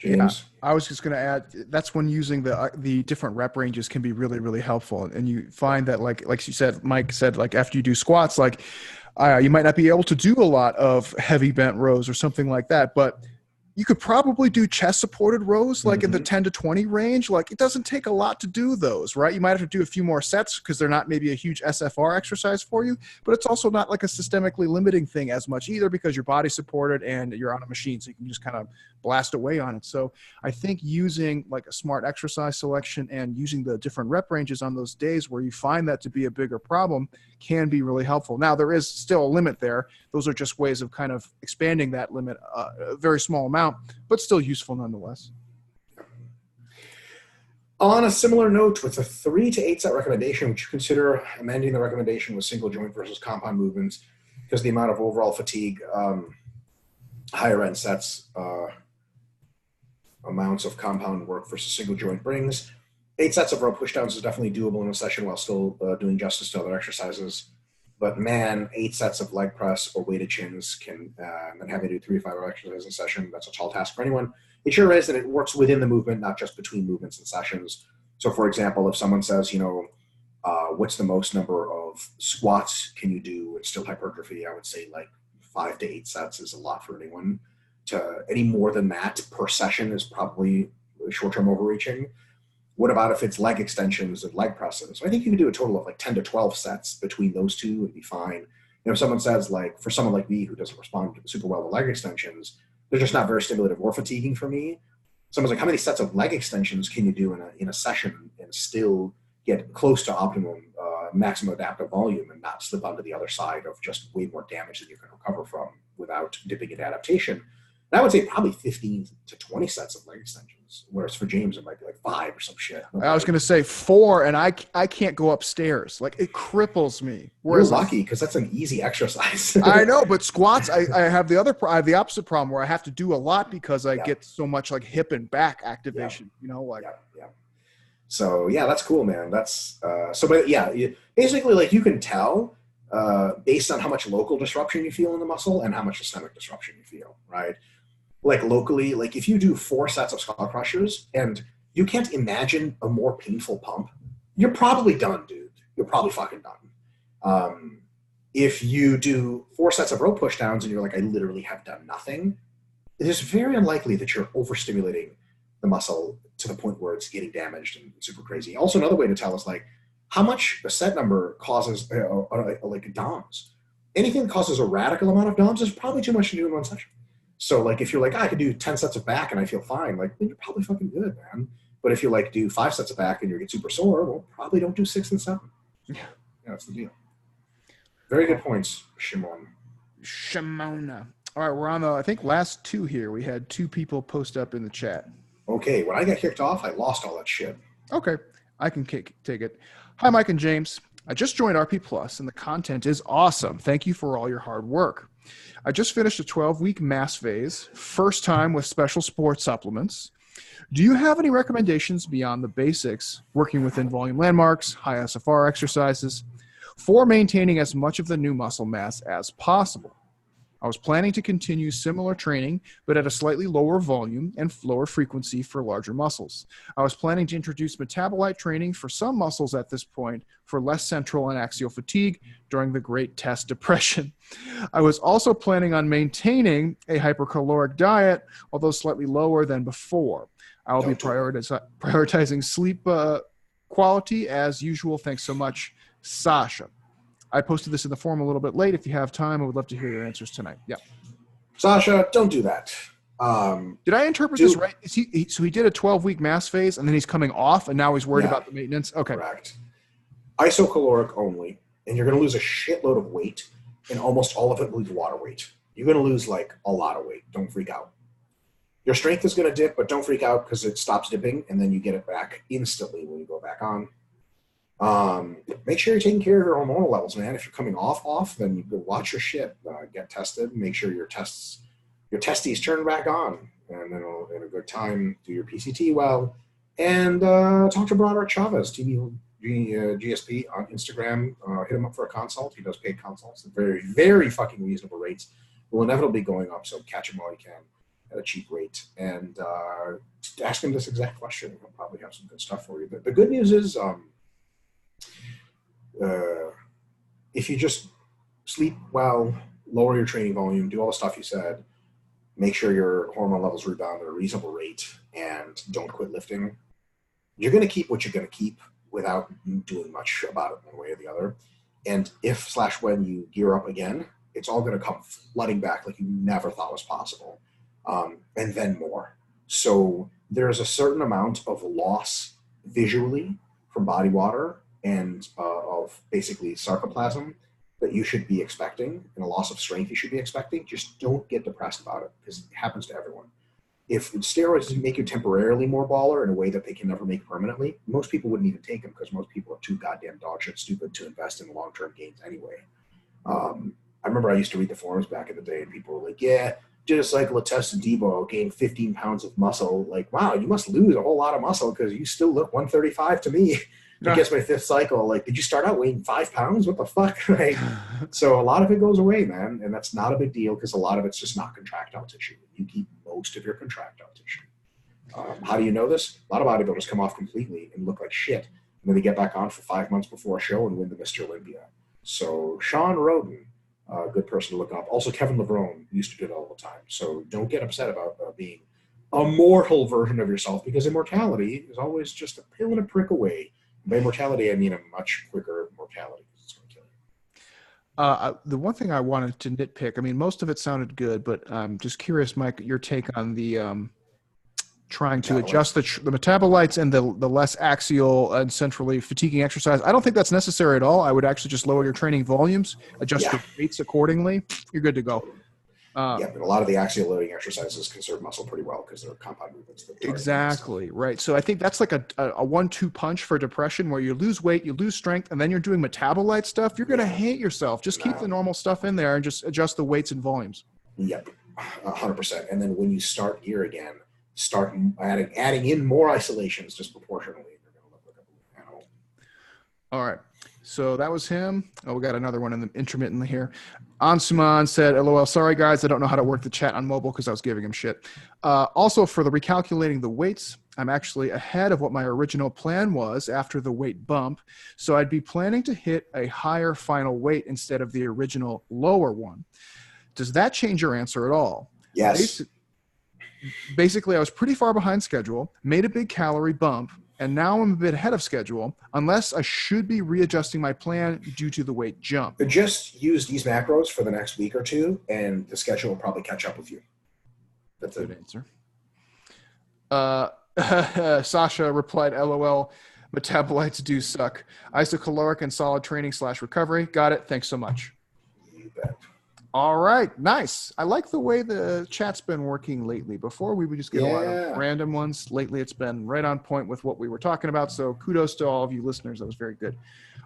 James? Yeah, I was just going to add, that's when using the different rep ranges can be really, really helpful. And you find that, like you said, Mike said, like after you do squats, like you might not be able to do a lot of heavy bent rows or something like that, but you could probably do chest supported rows like in the 10 to 20 range. Like, it doesn't take a lot to do those, right? You might have to do a few more sets because they're not maybe a huge SFR exercise for you, but it's also not like a systemically limiting thing as much either because your body's supported and you're on a machine, so you can just kind of blast away on it. So I think using like a smart exercise selection and using the different rep ranges on those days where you find that to be a bigger problem can be really helpful. Now, there is still a limit there. Those are just ways of kind of expanding that limit a very small amount, but still useful nonetheless. On a similar note, with a 3 to 8 set recommendation, would you consider amending the recommendation with single joint versus compound movements because the amount of overall fatigue, higher end sets, amounts of compound work versus single joint brings? 8 sets of row pushdowns is definitely doable in a session while still doing justice to other exercises. But man, 8 sets of leg press or weighted chins can, and having to do 3 to 5 exercises in a session, that's a tall task for anyone. It sure is, and it works within the movement, not just between movements and sessions. So for example, if someone says, what's the most number of squats can you do in still hypertrophy? I would say like 5 to 8 sets is a lot for anyone. To any more than that per session is probably short-term overreaching. What about if it's leg extensions and leg presses? So I think you can do a total of like 10 to 12 sets between those two and be fine. If someone says, like, for someone like me who doesn't respond super well to leg extensions, they're just not very stimulative or fatiguing for me. Someone's like, how many sets of leg extensions can you do in a session and still get close to optimum maximum adaptive volume and not slip onto the other side of just way more damage than you can recover from without dipping into adaptation? And I would say probably 15 to 20 sets of leg extensions, whereas for James, it might be like 5 or some shit. I was going to say 4, and I can't go upstairs. Like, it cripples me. Whereas you're lucky because that's an easy exercise. I know, but squats, I have I have the opposite problem where I have to do a lot because I get so much like hip and back activation, So yeah, that's cool, man. That's but yeah, basically, like, you can tell based on how much local disruption you feel in the muscle and how much systemic disruption you feel, right? Like locally, like if you do 4 sets of skull crushers and you can't imagine a more painful pump, you're probably done, dude. You're probably fucking done. If you do 4 sets of row pushdowns and you're like, I literally have done nothing, it is very unlikely that you're overstimulating the muscle to the point where it's getting damaged and super crazy. Also, another way to tell is like how much a set number causes like DOMs. Anything that causes a radical amount of DOMs is probably too much to do in one session. So like if you're like, I can do 10 sets of back and I feel fine, like, then you're probably fucking good, man. But if you like do 5 sets of back and you get super sore, well, probably don't do 6 and 7. Yeah, that's the deal. Very good points, Shimona. All right, we're on the, I think, last 2 here. We had 2 people post up in the chat. Okay, when I got kicked off, I lost all that shit. Okay, I can take it. Hi, Mike and James. I just joined RP Plus, and the content is awesome. Thank you for all your hard work. I just finished a 12-week mass phase, first time with special sports supplements. Do you have any recommendations beyond the basics, working within volume landmarks, high SFR exercises, for maintaining as much of the new muscle mass as possible? I was planning to continue similar training, but at a slightly lower volume and lower frequency for larger muscles. I was planning to introduce metabolite training for some muscles at this point for less central and axial fatigue during the Great Test Depression. I was also planning on maintaining a hypercaloric diet, although slightly lower than before. I will be prioritizing sleep quality as usual. Thanks so much, Sasha. I posted this in the forum a little bit late. If you have time, I would love to hear your answers tonight. Yeah. Sasha, don't do that. Did I interpret this right? So he did a 12-week mass phase, and then he's coming off, and now he's worried about the maintenance? Okay. Correct. Isocaloric only, and you're going to lose a shitload of weight, and almost all of it will be water weight. You're going to lose, like, a lot of weight. Don't freak out. Your strength is going to dip, but don't freak out because it stops dipping, and then you get it back instantly when you go back on. Make sure you're taking care of your hormonal levels, man. If you're coming off, then you go watch your shit, get tested, make sure your testes turn back on, and then in a good time, do your PCT well, and talk to Broderick Chavez, GSP on Instagram. Hit him up for a consult. He does paid consults at very, very fucking reasonable rates. Will inevitably be going up, so catch him while you can at a cheap rate, and ask him this exact question. He'll probably have some good stuff for you. But the good news is, if you just sleep well, lower your training volume, do all the stuff you said, make sure your hormone levels rebound at a reasonable rate, and don't quit lifting, you're going to keep what you're going to keep without doing much about it one way or the other. And if/when you gear up again, it's all going to come flooding back like you never thought was possible, and then more. So there's a certain amount of loss visually from body water and of basically sarcoplasm that you should be expecting, and a loss of strength you should be expecting. Just don't get depressed about it, because it happens to everyone. If steroids make you temporarily more baller in a way that they can never make permanently, most people wouldn't even take them, because most people are too goddamn dog shit stupid to invest in long-term gains anyway. I remember I used to read the forums back in the day, and people were like, yeah, did a cycle of test and Debo, gained 15 pounds of muscle. Like, wow, you must lose a whole lot of muscle because you still look 135 to me. I guess my fifth cycle, like, did you start out weighing 5 pounds? What the fuck? Right? So a lot of it goes away, man. And that's not a big deal, because a lot of it's just not contractile tissue. You keep most of your contractile tissue. How do you know this? A lot of bodybuilders come off completely and look like shit. And then they get back on for 5 months before a show and win the Mr. Olympia. So Sean Roden, a good person to look up. Also, Kevin Levrone used to do it all the time. So don't get upset about being a mortal version of yourself, because immortality is always just a pill and a prick away. By mortality, I mean a much quicker mortality. It's going to kill you. The one thing I wanted to nitpick, I mean, most of it sounded good, but I'm just curious, Mike, your take on the trying to adjust the metabolites and the less axial and centrally fatiguing exercise. I don't think that's necessary at all. I would actually just lower your training volumes, adjust your weights accordingly. You're good to go. But a lot of the axial loading exercises conserve muscle pretty well, because they're compound movements. Exactly, right. So I think that's like a 1-2 punch for depression, where you lose weight, you lose strength, and then you're doing metabolite stuff. You're going to hate yourself. Just keep the normal stuff in there and just adjust the weights and volumes. Yep, 100%. And then when you start gear again, start adding in more isolations disproportionately. You're going to look like a animal. All right. So that was him. Oh, we got another one in the intermittently here. Ansuman said, LOL, sorry guys, I don't know how to work the chat on mobile because I was giving him shit. Also, for the recalculating the weights, I'm actually ahead of what my original plan was after the weight bump. So I'd be planning to hit a higher final weight instead of the original lower one. Does that change your answer at all? Yes. Basically, I was pretty far behind schedule, made a big calorie bump, and now I'm a bit ahead of schedule, unless I should be readjusting my plan due to the weight jump. Just use these macros for the next week or two, and the schedule will probably catch up with you. That's a good answer. Sasha replied, LOL, metabolites do suck. Isocaloric and solid training / recovery. Got it. Thanks so much. You bet. All right. Nice. I like the way the chat's been working lately. Before, we would just get a lot of random ones. Lately, it's been right on point with what we were talking about. So kudos to all of you listeners. That was very good.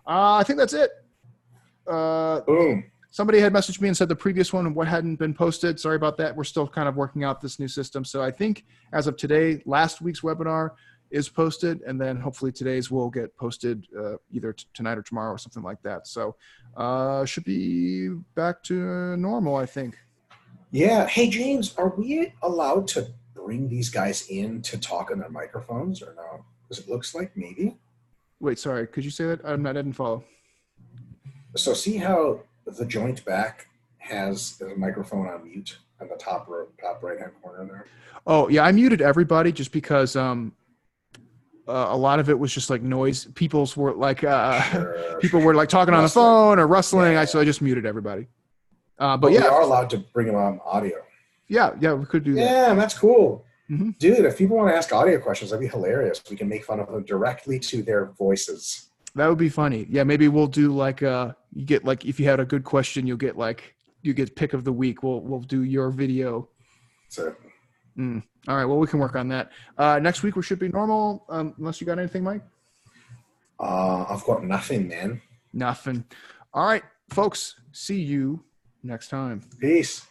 I think that's it. Boom. Somebody had messaged me and said the previous one, what hadn't been posted. Sorry about that. We're still kind of working out this new system. So I think as of today, last week's webinar is posted, and then hopefully today's will get posted either tonight or tomorrow or something like that. So should be back to normal, I think. Yeah. Hey, James, are we allowed to bring these guys in to talk on their microphones or no? Because it looks like maybe. Wait, sorry. Could you say that? I didn't follow. So see how the joint back has a microphone on mute on the top right hand corner there. Oh yeah, I muted everybody just because a lot of it was just like noise. People's were like people were like talking on the Rustling. phone or rustling. Yeah. So I just muted everybody. But But we yeah, are allowed to bring them on audio. yeah, we could do that. Yeah, that's cool. Mm-hmm. Dude, if people want to ask audio questions, that'd be hilarious. We can make fun of them directly to their voices. That would be funny. Yeah, maybe we'll do like you get like if you had a good question, you get pick of the week. We'll do your video. So All right. Well, we can work on that. Next week we should be normal. Unless you got anything, Mike. I've got nothing, man. Nothing. All right, folks. See you next time. Peace.